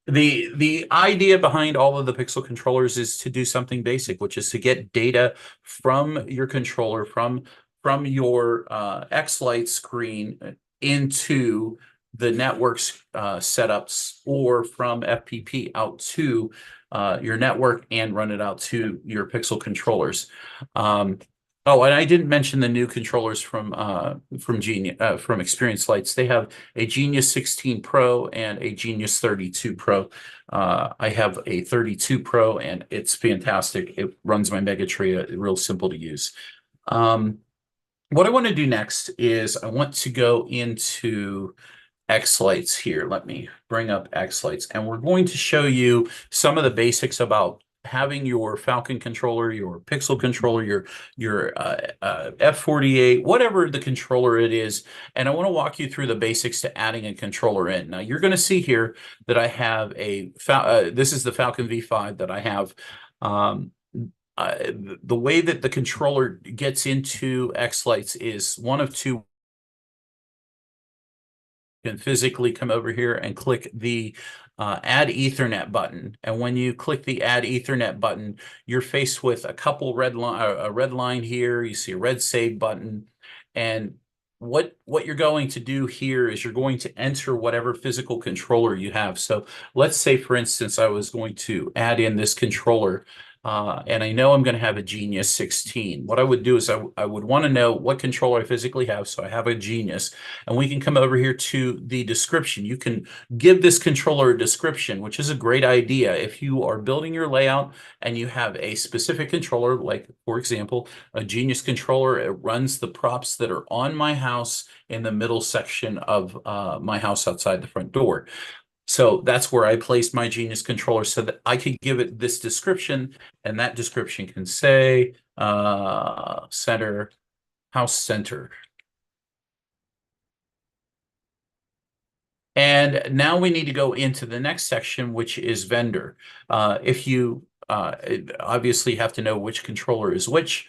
The idea behind all of the Pixel controllers is to do something basic, which is to get data from your controller, from your xLights screen into the network's setups, or from FPP out to your network and run it out to your Pixel controllers. Oh, and I didn't mention the new controllers from xLights. They have a Genius 16 Pro and a Genius 32 Pro. I have a 32 Pro, and it's fantastic. It runs my Megatree, real simple to use. What I want to do next is I want to go into xLights here. Let me bring up xLights, and we're going to show you some of the basics about having your Falcon controller, your Pixel controller, your F48, whatever the controller it is. And I want to walk you through the basics to adding a controller in. Now you're going to see here that I have this is the Falcon V5 that I have. Um, the way that the controller gets into xLights is one of two. Can physically come over here and click the Add Ethernet button. And when you click the Add Ethernet button, you're faced with a couple a red line here. You see a red save button. And what you're going to do here is you're going to enter whatever physical controller you have. So let's say, for instance, I was going to add in this controller. And I know I'm going to have a Genius 16. What I would do is I would want to know what controller I physically have. So I have a Genius, and we can come over here to the description. You can give this controller a description, which is a great idea. If you are building your layout and you have a specific controller, like, for example, a Genius controller, it runs the props that are on my house in the middle section of my house outside the front door. So that's where I placed my Genius controller so that I could give it this description, and that description can say center, house center. And now we need to go into the next section, which is vendor. If you obviously have to know which controller is which.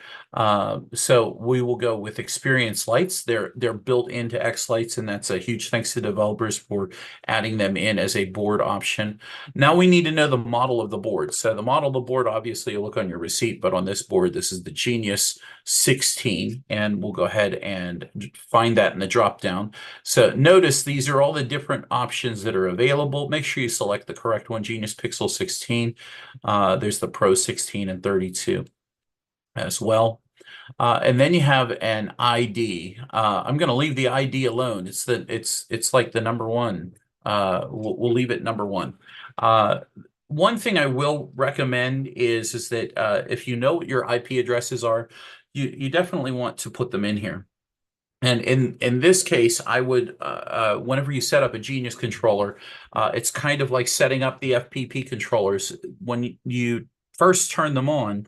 So we will go with Experience Lights. They're built into xLights, and that's a huge thanks to developers for adding them in as a board option. Now we need to know the model of the board. So the model of the board, obviously, you look on your receipt, but on this board, this is the Genius 16, and we'll go ahead and find that in the drop down. So notice these are all the different options that are available. Make sure you select the correct one, Genius Pixel 16. There's the Pro 16 and 32 as well. And then you have an ID. I'm going to leave the ID alone. It's like the number one. We'll leave it number one. One thing I will recommend is that if you know what your IP addresses are, you definitely want to put them in here. And in this case, I would, whenever you set up a Genius controller, it's kind of like setting up the FPP controllers. When you first turn them on,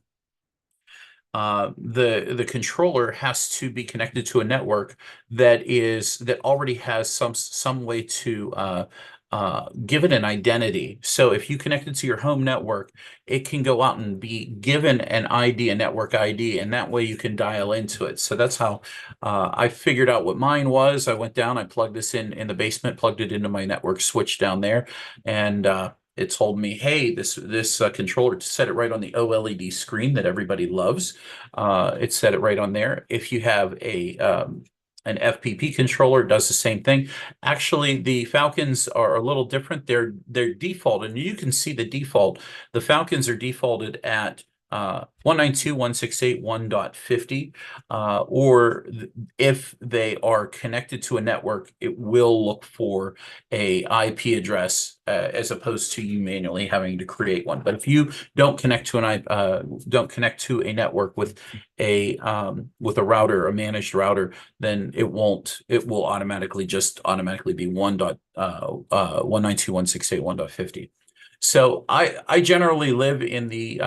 the controller has to be connected to a network that already has some way to give it an identity. So if you connect it to your home network, it can go out and be given an ID, a network ID, and that way you can dial into it. So that's how I figured out what mine was. I went down, I plugged this in the basement, plugged it into my network switch down there, and it told me, hey, this controller, to set it right on the OLED screen that everybody loves. It set it right on there. If you have an FPP controller, it does the same thing. Actually, the Falcons are a little different. They're default, and you can see the default. The Falcons are defaulted at 192.168.1.50, or if they are connected to a network, it will look for a IP address as opposed to you manually having to create one. But if you don't connect to don't connect to a network with a router, a managed router, then it will automatically be 192.168.1.50. So I generally live in the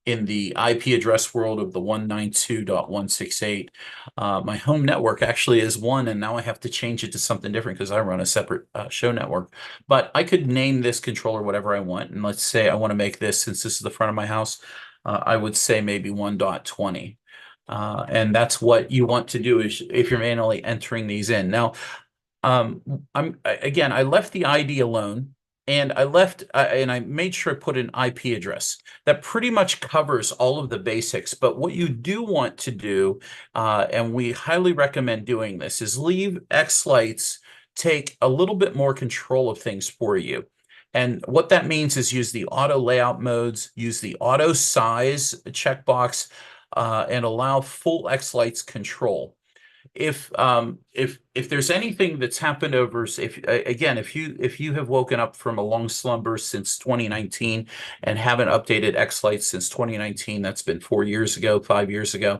IP address world of the 192.168. My home network actually is one, and now I have to change it to something different because I run a separate show network. But I could name this controller whatever I want. And let's say I want to make this, since this is the front of my house, I would say maybe 1.20. And that's what you want to do is if you're manually entering these in. Now, I left the ID alone, and I made sure I put an IP address. That pretty much covers all of the basics. But what you do want to do, and we highly recommend doing this, is leave xLights take a little bit more control of things for you. And what that means is use the auto layout modes, use the auto size checkbox, and allow full xLights control. If there's anything that's happened over, if you have woken up from a long slumber since 2019 and haven't updated xLights since 2019, that's been 4 years ago, 5 years ago.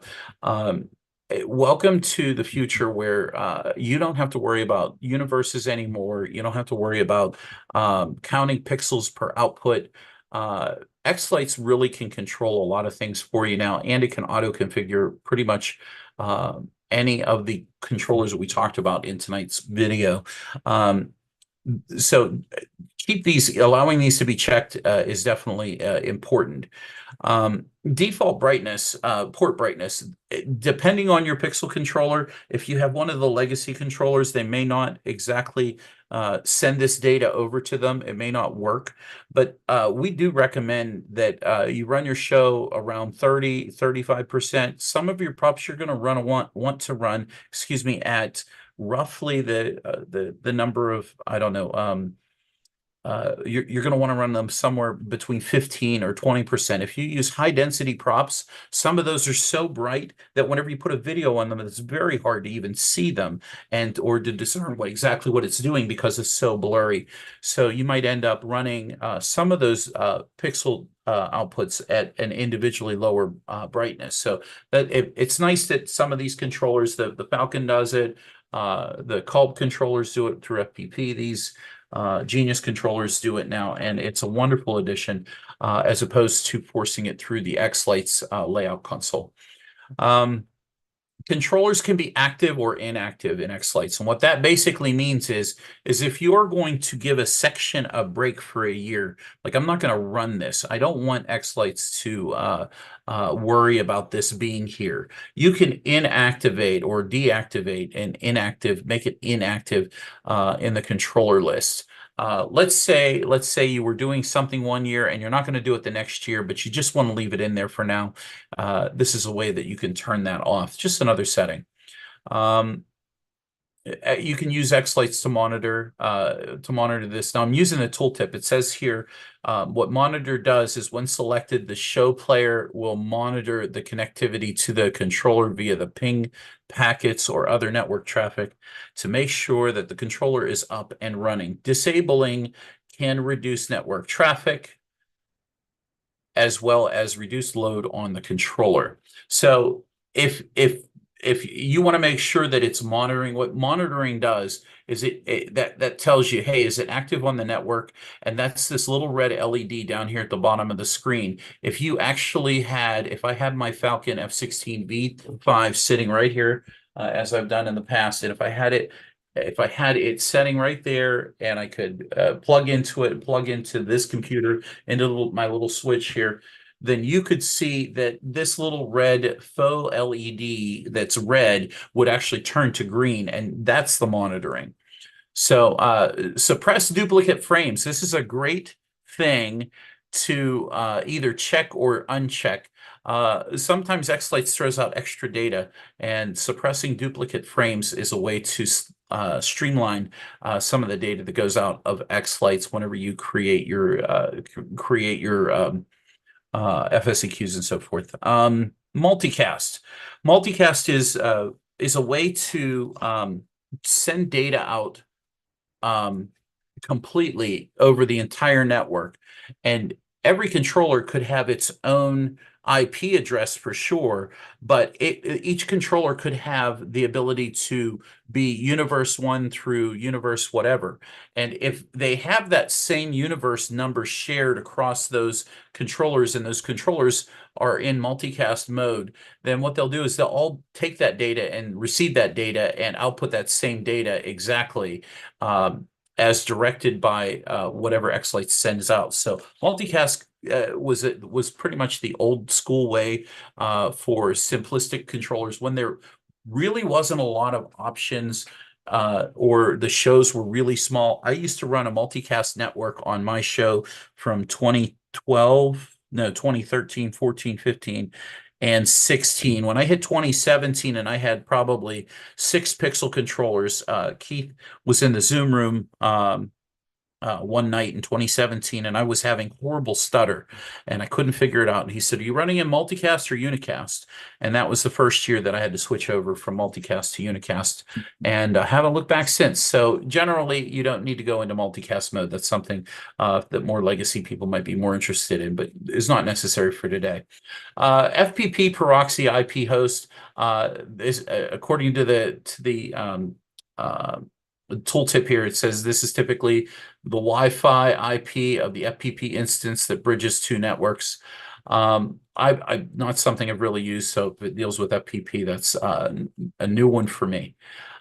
welcome to the future where you don't have to worry about universes anymore. You don't have to worry about counting pixels per output. Uh, xLights really can control a lot of things for you now, and it can auto-configure pretty much any of the controllers that we talked about in tonight's video. So allowing these to be checked is definitely important. Default brightness, port brightness, depending on your Pixel controller, if you have one of the legacy controllers, they may not exactly send this data over to them. It may not work, but we do recommend that you run your show around 35%. Some of your props you're going to want to run, excuse me, at roughly the number of, I don't know, you're going to want to run them somewhere between 15 or 20%. If you use high density props, some of those are so bright that whenever you put a video on them, it's very hard to even see them or to discern exactly what it's doing because it's so blurry. So you might end up running some of those pixel outputs at an individually lower brightness. So it's nice that some of these controllers, the Falcon does it, the Culp controllers do it through FPP. These Genius controllers do it now, and it's a wonderful addition as opposed to forcing it through the xLights layout console. Controllers can be active or inactive in xLights, and what that basically means is if you're going to give a section a break for a year, like I'm not going to run this, I don't want xLights to worry about this being here. You can inactivate or deactivate and make it inactive in the controller list. Let's say you were doing something one year and you're not going to do it the next year, but you just want to leave it in there for now. This is a way that you can turn that off. Just another setting. You can use xLights to monitor this. Now I'm using the tooltip. It says here what monitor does is when selected, the show player will monitor the connectivity to the controller via the ping packets or other network traffic to make sure that the controller is up and running. Disabling can reduce network traffic as well as reduce load on the controller. So if you want to make sure that it's monitoring, what monitoring does is that tells you, hey, is it active on the network? And that's this little red LED down here at the bottom of the screen. If I had my Falcon F16 V5 sitting right here, as I've done in the past, and if I had it setting right there and I could plug into this computer, into my little switch here, then you could see that this little red faux LED that's red would actually turn to green, and that's the monitoring. So suppress duplicate frames. This is a great thing to either check or uncheck. Sometimes xLights throws out extra data, and suppressing duplicate frames is a way to streamline some of the data that goes out of xLights whenever you create your FSEQs and so forth. Multicast. Multicast is a way to send data out completely over the entire network, and every controller could have its own IP address for sure, but each controller could have the ability to be universe 1 through universe whatever. And if they have that same universe number shared across those controllers, and those controllers are in multicast mode, then what they'll do is they'll all take that data and receive that data and output that same data exactly as directed by whatever xLights sends out. So multicast was pretty much the old school way for simplistic controllers when there really wasn't a lot of options or the shows were really small. I used to run a multicast network on my show from 2013, 14, 15, and 16. When I hit 2017 and I had probably 6 Pixel controllers, Keith was in the Zoom room one night in 2017, and I was having horrible stutter, and I couldn't figure it out. And he said, "Are you running in multicast or unicast?" And that was the first year that I had to switch over from multicast to unicast, and I haven't looked back since. So generally, you don't need to go into multicast mode. That's something that more legacy people might be more interested in, but is not necessary for today. FPP proxy IP host is according to the tooltip here. It says this is typically the Wi-Fi IP of the FPP instance that bridges two networks. I not something I've really used, so if it deals with FPP, that's a new one for me.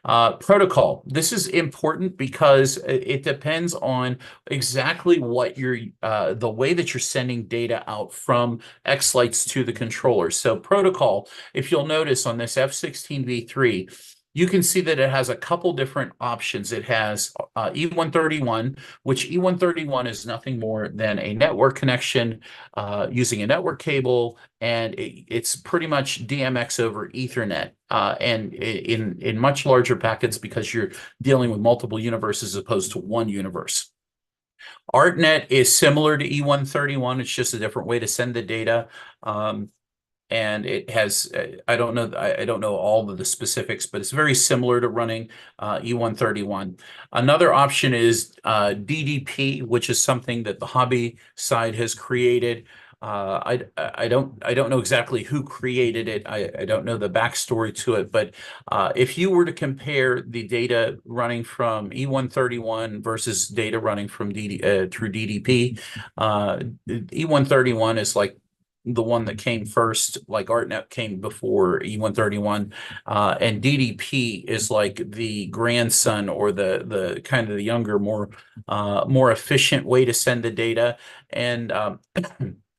Protocol. This is important because it depends on exactly what the way that you're sending data out from xLights to the controller. So protocol, if you'll notice on this F16V3, you can see that it has a couple different options. It has E131, which E131 is nothing more than a network connection using a network cable, and it's pretty much DMX over Ethernet, and in much larger packets because you're dealing with multiple universes as opposed to one universe. ArtNet is similar to E131. It's just a different way to send the data. And it has, I don't know all of the specifics, but it's very similar to running E131. Another option is DDP, which is something that the hobby side has created. I don't know exactly who created it. I don't know the backstory to it, but if you were to compare the data running from E131 versus data running from through DDP, E131 is like the one that came first, like ArtNet came before E131, and DDP is like the grandson or the kind of the younger, more efficient way to send the data. And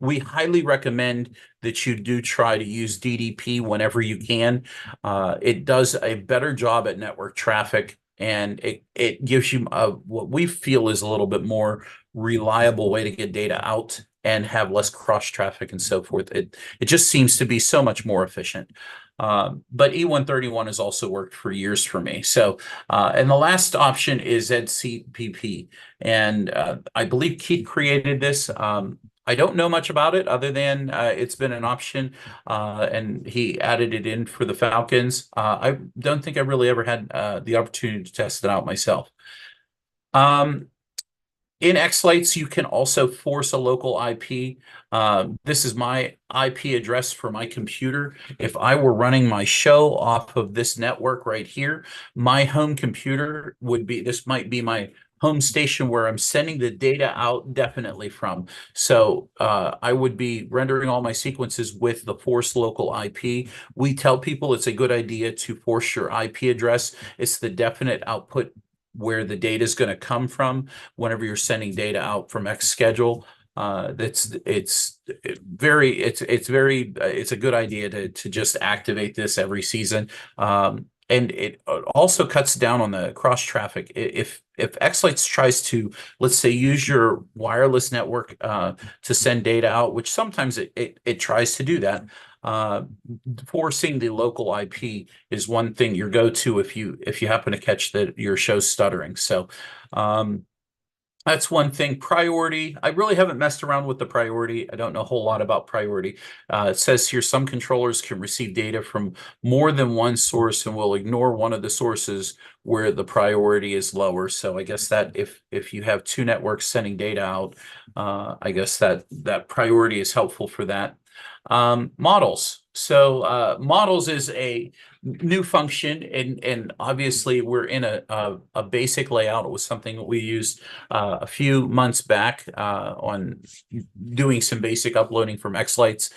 we highly recommend that you do try to use DDP whenever you can. It does a better job at network traffic, and it gives you what we feel is a little bit more reliable way to get data out and have less cross traffic and so forth. It just seems to be so much more efficient. But E131 has also worked for years for me. So, and the last option is ZCPP. And I believe Keith created this. I don't know much about it other than it's been an option, and he added it in for the Falcons. I don't think I really ever had the opportunity to test it out myself. In xLights, you can also force a local IP. This is my IP address for my computer. If I were running my show off of this network right here, my home computer this might be my home station where I'm sending the data out definitely from. So I would be rendering all my sequences with the force local IP. We tell people it's a good idea to force your IP address. It's the definite output where the data is going to come from whenever you're sending data out from X schedule. It's a good idea to just activate this every season. And it also cuts down on the cross traffic. If xLights tries to, let's say, use your wireless network to send data out, which sometimes it tries to do that, forcing the local IP is one thing your go-to if you happen to catch your show stuttering. So that's one thing. Priority. I really haven't messed around with the priority. I don't know a whole lot about priority. It says here some controllers can receive data from more than one source and will ignore one of the sources where the priority is lower. So I guess that if you have two networks sending data out, I guess that priority is helpful for that. Models. So models is a new function, and obviously we're in a basic layout. It was something that we used a few months back on doing some basic uploading from xLights.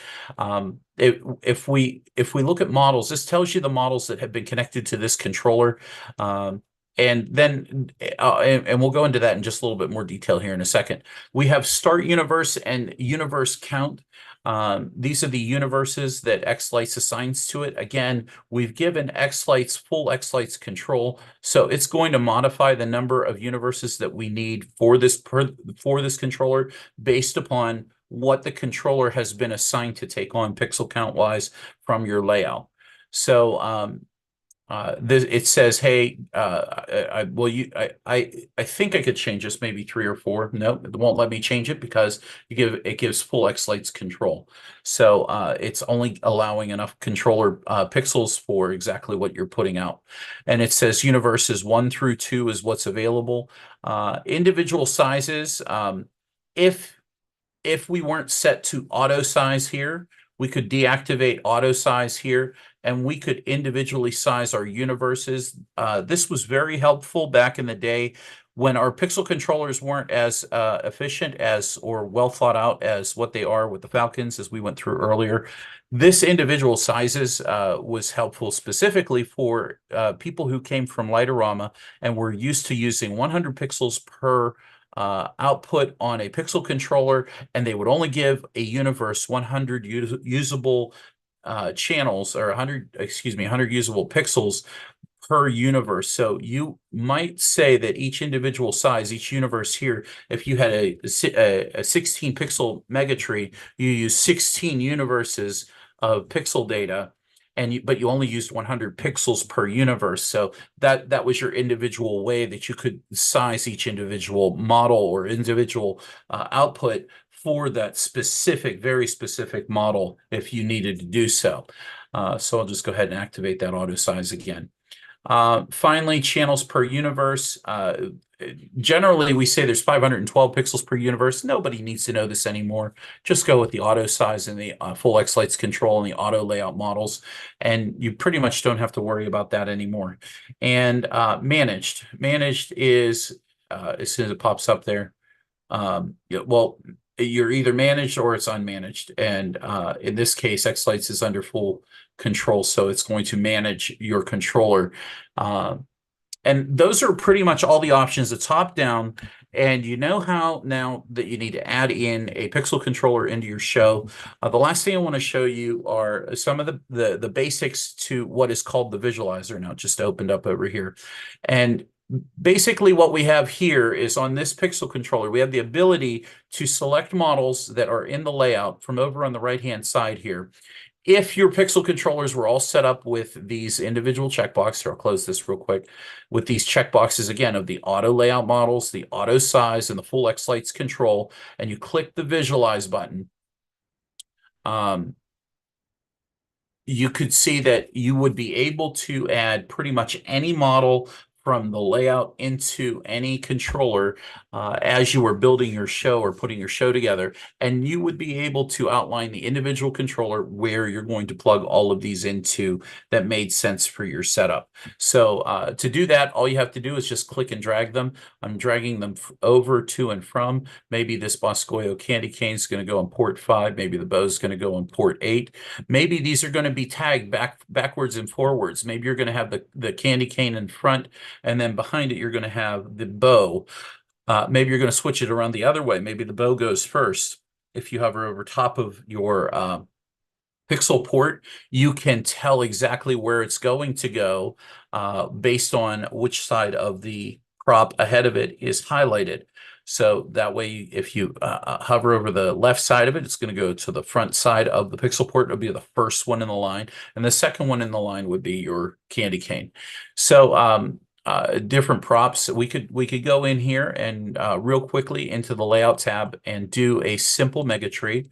If we look at models, this tells you the models that have been connected to this controller. And then, and we'll go into that in just a little bit more detail here in a second. We have start universe and universe count. These are the universes that xLights assigns to it. Again, we've given xLights full xLights control, so it's going to modify the number of universes that we need for this controller based upon what the controller has been assigned to take on pixel count wise from your layout. So it says, hey, I think I could change this maybe 3 or 4. No, it won't let me change it because it gives full xLights control. So it's only allowing enough controller pixels for exactly what you're putting out. And it says universes 1 through 2 is what's available. Individual sizes, if if we weren't set to auto size here, we could deactivate auto size here and we could individually size our universes. This was very helpful back in the day when our pixel controllers weren't as efficient as or well thought out as what they are with the Falcons, as we went through earlier. This individual sizes was helpful specifically for people who came from Lightorama and were used to using 100 pixels per output on a pixel controller, and they would only give a universe 100 usable channels, or 100 usable pixels per universe. So you might say that each individual size, each universe here, if you had a 16 pixel megatree, you use 16 universes of pixel data, but you only used 100 pixels per universe. So that was your individual way that you could size each individual model or individual output for that specific, very specific model if you needed to do so. So I'll just go ahead and activate that auto size again. Finally, channels per universe. Generally, we say there's 512 pixels per universe. Nobody needs to know this anymore. Just go with the auto size and the full xLights control and the auto layout models, and you pretty much don't have to worry about that anymore. And managed. Managed is, as soon as it pops up there, well, you're either managed or it's unmanaged. And in this case, xLights is under full control, so it's going to manage your controller. And those are pretty much all the options. The top down, and you know how now that you need to add in a pixel controller into your show. The last thing I want to show you are some of the basics to what is called the visualizer. Now, it just opened up over here. And basically what we have here is on this pixel controller, we have the ability to select models that are in the layout from over on the right-hand side here. If your pixel controllers were all set up with these individual checkboxes, here, I'll close this real quick, with these checkboxes again of the auto layout models, the auto size, and the full xLights control, and you click the visualize button, you could see that you would be able to add pretty much any model from the layout into any controller as you were building your show or putting your show together. And you would be able to outline the individual controller where you're going to plug all of these into that made sense for your setup. So to do that, all you have to do is just click and drag them. I'm dragging them over to and from. Maybe this Boscoyo candy cane is going to go on port 5. Maybe the bow is going to go on port 8. Maybe these are going to be tagged backwards and forwards. Maybe you're going to have the candy cane in front, and then behind it, you're going to have the bow. Maybe you're going to switch it around the other way. Maybe the bow goes first. If you hover over top of your pixel port, you can tell exactly where it's going to go based on which side of the prop ahead of it is highlighted. So that way, if you hover over the left side of it, it's going to go to the front side of the pixel port. It'll be the first one in the line. And the second one in the line would be your candy cane. So different props. We could go in here and real quickly into the layout tab and do a simple mega tree.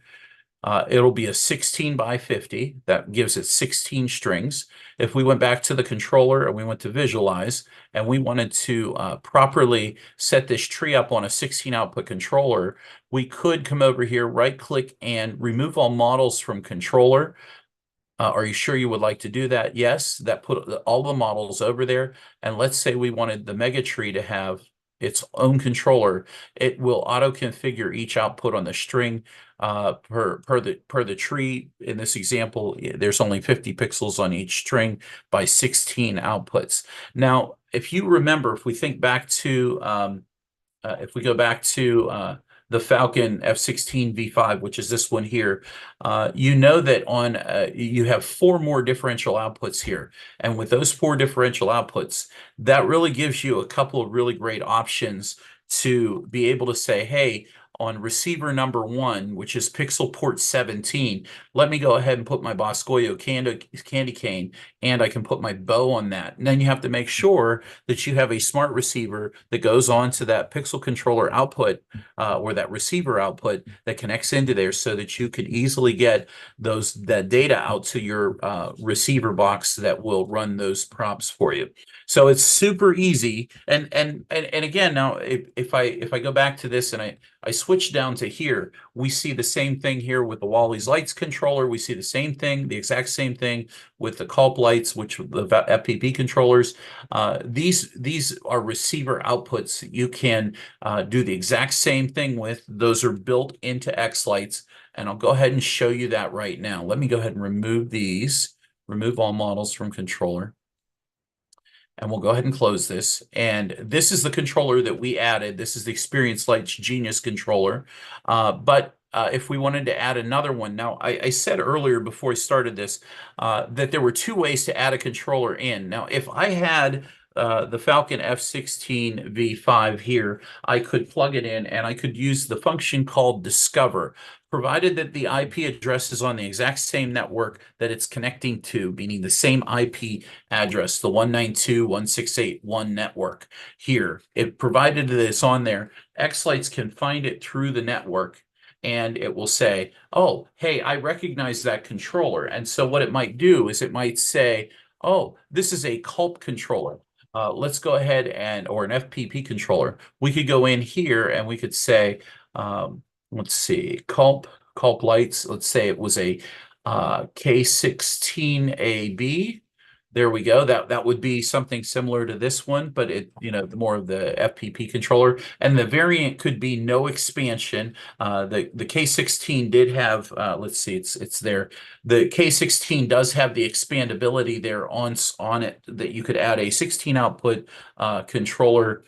It'll be a 16 by 50. That gives it 16 strings. If we went back to the controller and we went to visualize and we wanted to properly set this tree up on a 16 output controller, we could come over here, right click and remove all models from controller. Are you sure you would like to do that? Yes, that put all the models over there. And let's say we wanted the mega tree to have its own controller. It will auto configure each output on the string per the tree. In this example, there's only 50 pixels on each string by 16 outputs. Now, if you remember, if we think back to if we go back to the Falcon F16 V5, which is this one here, you know that on you have 4 more differential outputs here. And with those 4 differential outputs, that really gives you a couple of really great options to be able to say, hey, on receiver number 1, which is pixel port 17, let me go ahead and put my Boscoyo candy cane, and I can put my bow on that. And then you have to make sure that you have a smart receiver that goes onto that pixel controller output or that receiver output that connects into there, so that you can easily get that data out to your receiver box that will run those props for you. So it's super easy. And again, now if I go back to this and I switch down to here, we see the same thing here with the xLights controller. We see the same thing, the exact same thing with the xLights, which the FPP controllers. These are receiver outputs that you can do the exact same thing with. Those are built into xLights, and I'll go ahead and show you that right now. Let me go ahead and remove all models from controller. And we'll go ahead and close this. And this is the controller that we added. This is the xLights Genius controller. But if we wanted to add another one, now I said earlier before I started this that there were 2 ways to add a controller in. Now, if I had the Falcon F16 V5 here, I could plug it in and I could use the function called Discover, provided that the IP address is on the exact same network that it's connecting to, meaning the same IP address, the 192.168.1 network here. It provided that it's on there, xLights can find it through the network, and it will say, oh, hey, I recognize that controller. And so what it might do is it might say, oh, this is a CULP controller. Let's go ahead or an FPP controller. We could go in here and we could say, let's see, CULP lights. Let's say it was a K16AB. There we go. That would be something similar to this one, but more of the FPP controller. And the variant could be no expansion. The K16 did have, let's see, it's there. The K16 does have the expandability there on it, that you could add a 16 output controller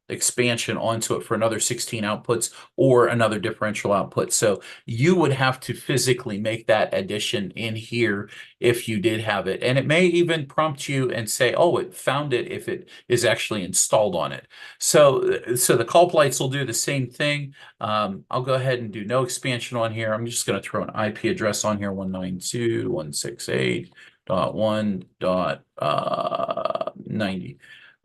expansion onto it for another 16 outputs or another differential output. So you would have to physically make that addition in here if you did have it. And it may even prompt you and say, oh, it found it if it is actually installed on it. So the CULP lights will do the same thing. I'll go ahead and do no expansion on here. I'm just going to throw an IP address on here, 192.168.1.90.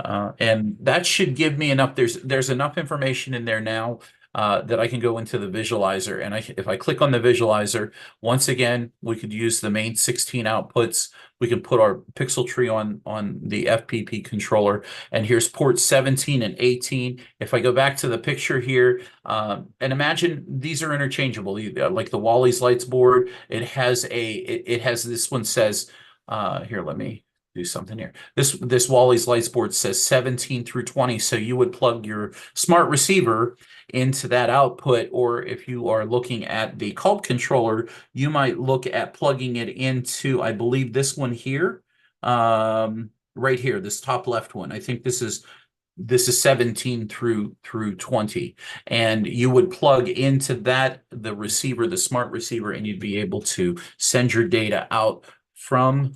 And that should give me enough. There's enough information in there now that I can go into the visualizer. And if I click on the visualizer, once again, we could use the main 16 outputs. We can put our pixel tree on the FPP controller. And here's port 17 and 18. If I go back to the picture here, and imagine these are interchangeable, like the xLights board, it has this one says, here, let me do something here. This xLights board says 17 through 20. So you would plug your smart receiver into that output, or if you are looking at the CULP controller, you might look at plugging it into, I believe, this one here, right here, this top left one. I think this is 17 through 20, and you would plug into that the smart receiver, and you'd be able to send your data out from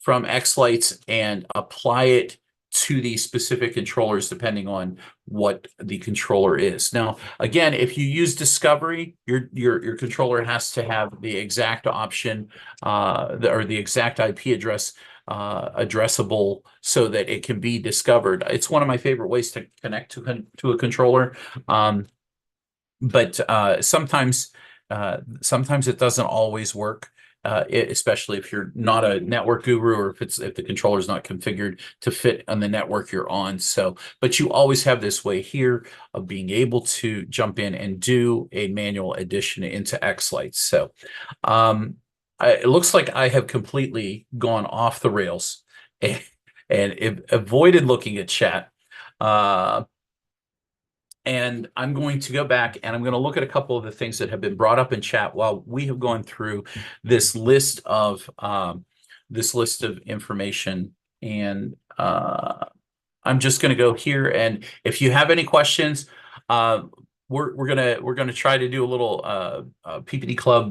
xLights and apply it to these specific controllers depending on what the controller is. Now, again, if you use Discovery, your controller has to have the exact option or the exact IP address addressable so that it can be discovered. It's one of my favorite ways to connect to a controller. But sometimes it doesn't always work. Especially if you're not a network guru, or if the controller is not configured to fit on the network you're on. So, but you always have this way here of being able to jump in and do a manual addition into xLights. So, it looks like I have completely gone off the rails and avoided looking at chat. And I'm going to go back and I'm going to look at a couple of the things that have been brought up in chat while we have gone through this list of information. And I'm just going to go here. And if you have any questions, we're gonna try to do a little PPD Club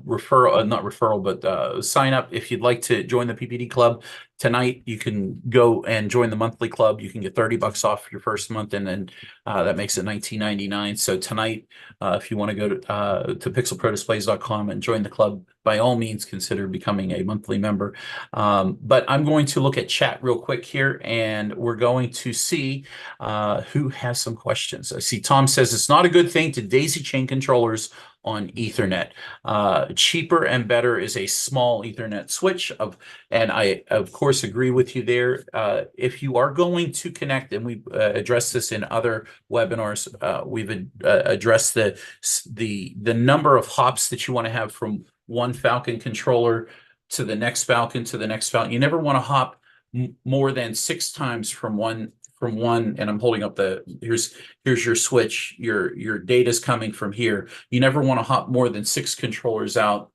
referral, not referral, but sign up if you'd like to join the PPD Club tonight. You can go and join the monthly club. You can get $30 off your first month, and then that makes it $19.99. So tonight, if you want to go to pixelprodisplays.com and join the club, by all means consider becoming a monthly member. But I'm going to look at chat real quick here, and we're going to see who has some questions. I see Tom says it's not a good thing to daisy chain controllers on Ethernet. Cheaper and better is a small Ethernet switch and I of course agree with you there. If you are going to connect, and we've addressed this in other webinars, we've addressed the number of hops that you want to have from one Falcon controller to the next Falcon to the next Falcon. You never want to hop more than 6 times from one, and I'm holding up here's your switch, your data's coming from here. You never want to hop more than 6 controllers out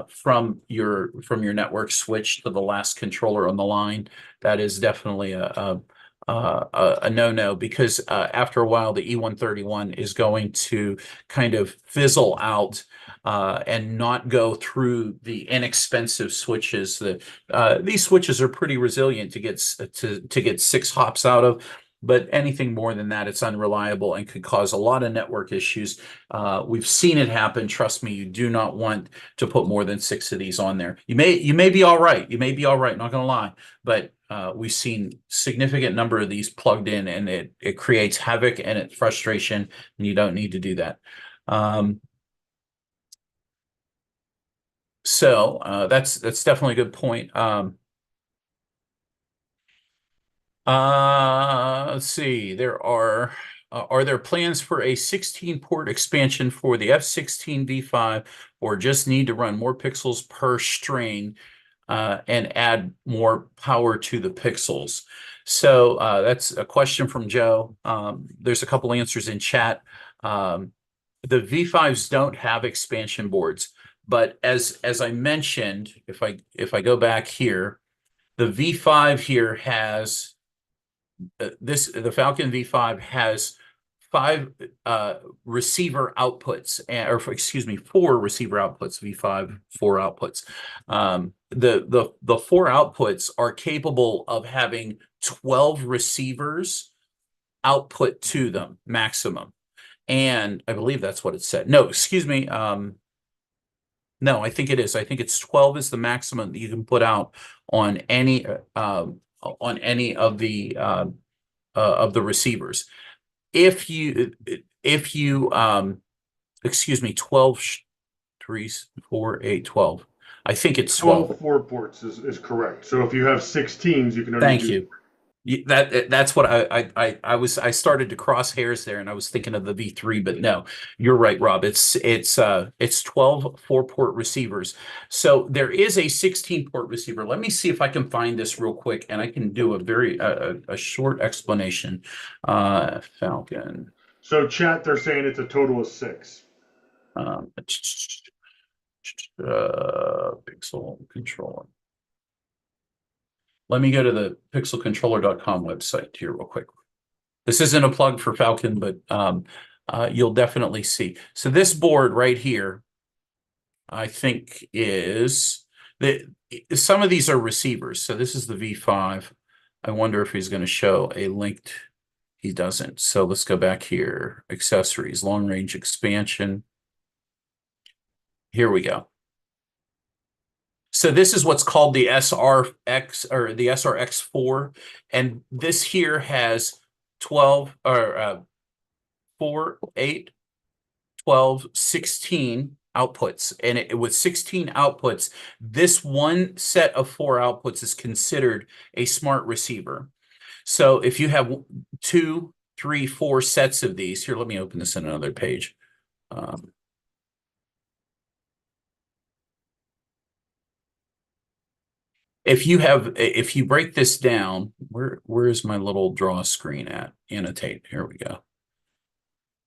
from your network switch to the last controller on the line. That is definitely a no-no, because after a while the E131 is going to kind of fizzle out and not go through the inexpensive switches. These switches are pretty resilient to get 6 hops out of, but anything more than that, it's unreliable and could cause a lot of network issues. We've seen it happen. Trust me, you do not want to put more than 6 of these on there. You may be all right. You may be all right, not gonna lie, but we've seen significant number of these plugged in, and it creates havoc and frustration, and you don't need to do that. So that's definitely a good point. Let's see. Are there plans for a 16-port expansion for the F16 V5, or just need to run more pixels per string and add more power to the pixels? So that's a question from Joe. There's a couple answers in chat. The V5s don't have expansion boards, but as I mentioned, if I go back here, the V5 here has the Falcon V5 has 5 receiver outputs, or excuse me, 4 receiver outputs. V5 4 outputs. The 4 outputs are capable of having 12 receivers output to them maximum, and I believe that's what it said. No, excuse me. No, I think it is. I think it's 12 is the maximum that you can put out on any of the receivers. If you excuse me, 12, 3, 4, 8, 12. I think it's 12. 4 ports is correct. So if you have 6 teams, you can only Thank do you. That's what I started to cross hairs there, and I was thinking of the V3, but no, you're right, Rob. It's 12 4-port receivers. So there is a 16-port receiver. Let me see if I can find this real quick, and I can do a very a short explanation. Falcon. So chat, they're saying it's a total of 6. Pixel controller. Let me go to the pixelcontroller.com website here real quick. This isn't a plug for Falcon, but you'll definitely see. So this board right here, I think some of these are receivers. So this is the V5. I wonder if he's going to show a linked. He doesn't. So let's go back here. Accessories, long range expansion. Here we go. So this is what's called the SRX, or the SRX4, and this here has 12 or 4, 8, 12, 16 outputs, and with 16 outputs, this one set of 4 outputs is considered a smart receiver. So if you have 2, 3, 4 sets of these, here, let me open this in another page. If you break this down, where is my little draw screen at? Annotate. Here we go.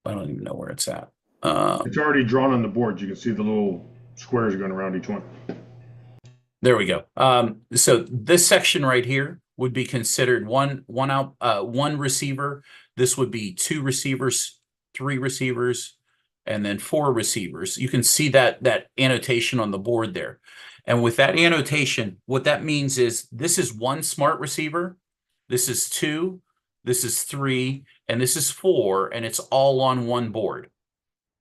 I don't even know where it's at. It's already drawn on the board. You can see the little squares going around each one. There we go. So this section right here would be considered one receiver. This would be 2 receivers, 3 receivers, and then 4 receivers. You can see that annotation on the board there. And with that annotation, what that means is this is 1 smart receiver, this is 2, this is 3, and this is 4, and it's all on one board.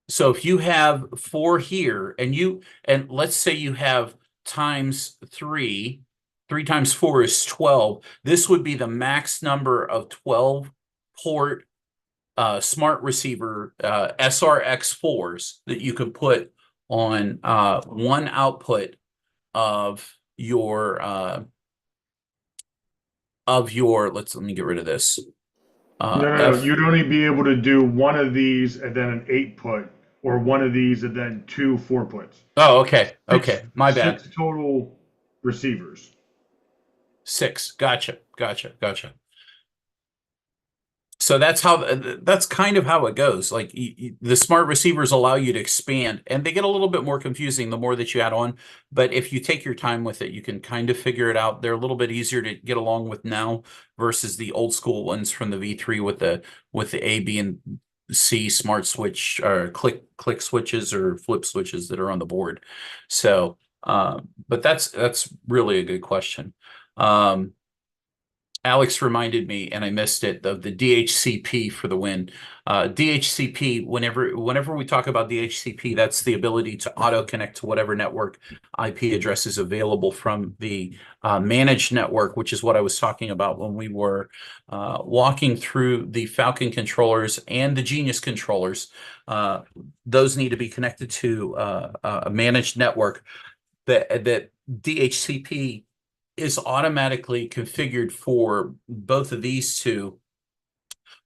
So if you have 4 here, and let's say you have times 3, 3 times 4 is 12. This would be the max number of 12 port smart receiver SRX4s that you could put on one output of your let me get rid of this. No. You'd only be able to do one of these and then an 8 put, or one of these and then 2 4 puts. Oh, okay. My bad. 6 total receivers. 6. Gotcha. So that's kind of how it goes. Like the smart receivers allow you to expand, and they get a little bit more confusing the more that you add on. But if you take your time with it, you can kind of figure it out. They're a little bit easier to get along with now versus the old school ones from the V3 with the A, B, and C smart switch or click switches or flip switches that are on the board. So, but that's really a good question. Alex reminded me, and I missed it, of the DHCP for the win. DHCP, whenever we talk about DHCP, that's the ability to auto connect to whatever network IP address is available from the managed network, which is what I was talking about when we were walking through the Falcon controllers and the Genius controllers. Those need to be connected to a managed network. That DHCP is automatically configured for both of these two,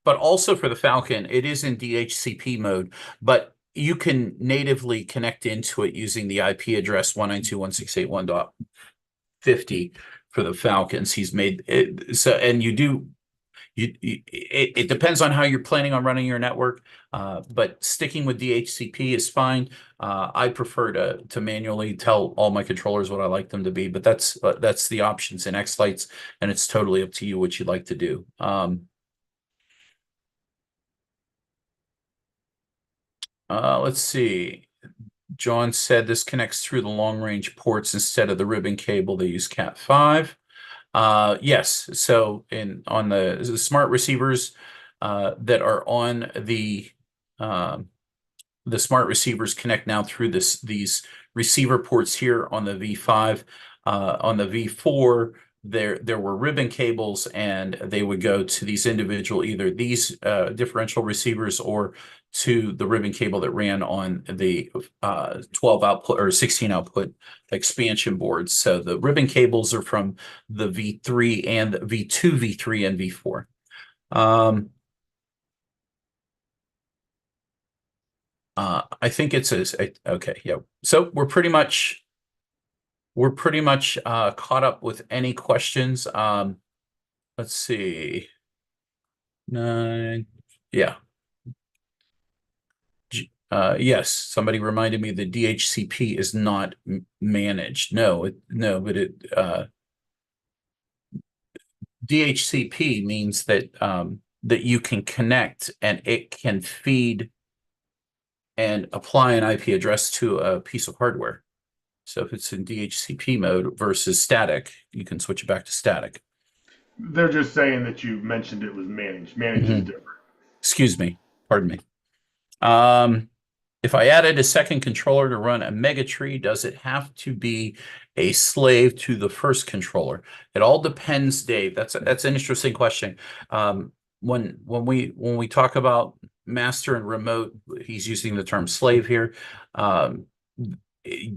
but also for the Falcon, it is in DHCP mode, but you can natively connect into it using the IP address 192.168.1.50 for the Falcons. He's made it so, and it depends on how you're planning on running your network, but sticking with DHCP is fine. I prefer to manually tell all my controllers what I like them to be, but that's the options in xLights, and it's totally up to you what you'd like to do. Let's see. John said this connects through the long-range ports instead of the ribbon cable. They use Cat5. Yes. So on the smart receivers that are on the smart receivers connect now through these receiver ports here on the V5. On the V4, there were ribbon cables, and they would go to these individual, either these differential receivers or to the ribbon cable that ran on the 12 output or 16 output expansion boards. So the ribbon cables are from the V3 and V2, V3, and V4. I think it's okay. Yeah. So we're pretty much caught up with any questions. Let's see. 9. Yeah. Yes, somebody reminded me the DHCP is not managed. No, but DHCP means that that you can connect and it can feed and apply an IP address to a piece of hardware. So if it's in DHCP mode versus static, you can switch it back to static. They're just saying that you mentioned it was managed. Managed is different. Excuse me. Pardon me. If I added a second controller to run a mega tree, does it have to be a slave to the first controller? It all depends, Dave. That's an interesting question. When we talk about master and remote, he's using the term slave here.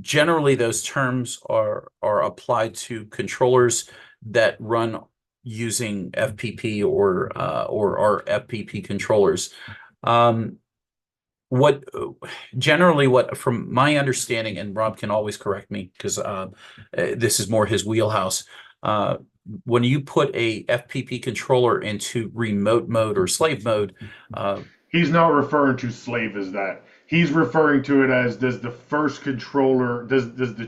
Generally, those terms are applied to controllers that run using FPP or are FPP controllers. What from my understanding, and Rob can always correct me because this is more his wheelhouse. When you put a FPP controller into remote mode or slave mode, he's not referring to slave as that. He's referring to it as, does the first controller, does the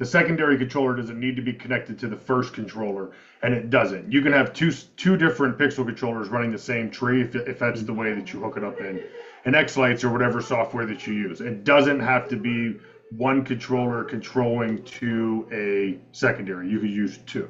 secondary controller, does it need to be connected to the first controller? And it doesn't. You can have two different pixel controllers running the same tree if that's the way that you hook it up in. an xLights or whatever software that you use. It doesn't have to be one controller controlling to a secondary. You could use two.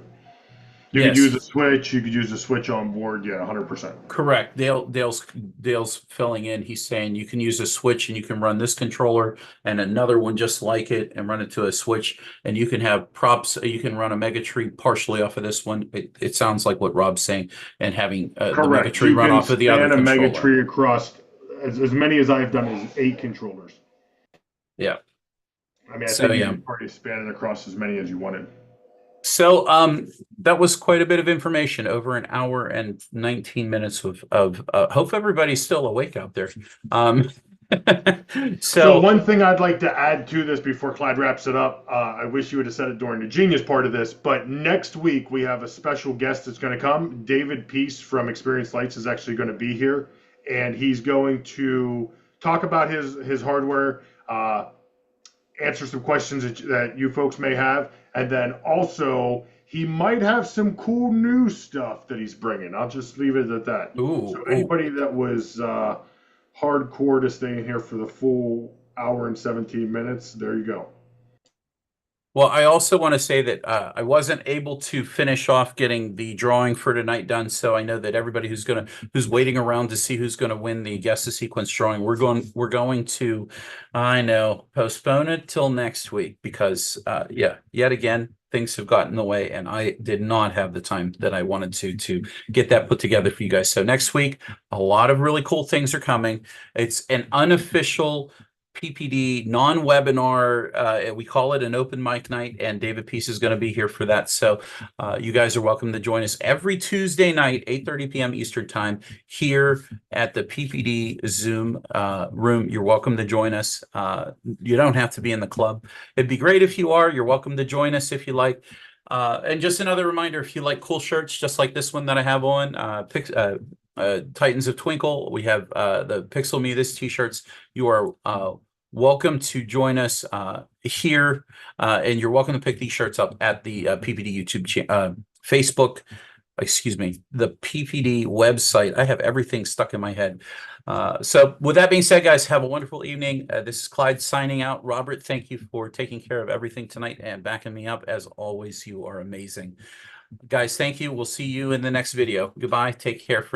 You could use a Yes. switch. You could use a switch on board. Yeah, 100%. Correct. Dale's filling in. He's saying you can use a switch and you can run this controller and another one just like it and run it to a switch. And you can have props. You can run a Mega Tree partially off of this one. It sounds like what Rob's saying, and having the Mega Correct. Tree You run can off of the other span a mega controller. tree across as many as I've done is 8 controllers. Yeah. I mean, I So think you yeah. could probably span it across as many as you wanted. So that was quite a bit of information, over an hour and 19 minutes of hope everybody's still awake out there. So So one thing I'd like to add to this before Clyde wraps it up, I wish you would have said it during the genius part of this, but next week we have a special guest that's going to come. David Peace from xLights is actually going to be here, and he's going to talk about his hardware, answer some questions that you folks may have, and then also he might have some cool new stuff that he's bringing. I'll just leave it at that. So anybody that was hardcore to stay in here for the full hour and 17 minutes, there you go. Well, I also want to say that I wasn't able to finish off getting the drawing for tonight done, so I know that everybody who's waiting around to see who's going to win the guess the sequence drawing, we're going to, I know, postpone it till next week because yeah, yet again things have gotten in the way, and I did not have the time that I wanted to get that put together for you guys. So next week, a lot of really cool things are coming. It's an unofficial PPD non-webinar. We call it an open mic night, and David Peace is going to be here for that. So you guys are welcome to join us every Tuesday night, 8:30 p.m. Eastern time, here at the PPD Zoom room. You're welcome to join us. You don't have to be in the club. It'd be great if you are. You're welcome to join us if you like. And just another reminder, if you like cool shirts, just like this one that I have on, Titans of Twinkle, we have the Pixel Me This t-shirts. You are welcome to join us here, and you're welcome to pick these shirts up at the PPD YouTube Facebook, excuse me, the PPD website. I have everything stuck in my head. So with that being said, guys, have a wonderful evening. This is Clyde signing out. Robert, thank you for taking care of everything tonight and backing me up. As always, you are amazing. Guys, thank you. We'll see you in the next video. Goodbye. Take care.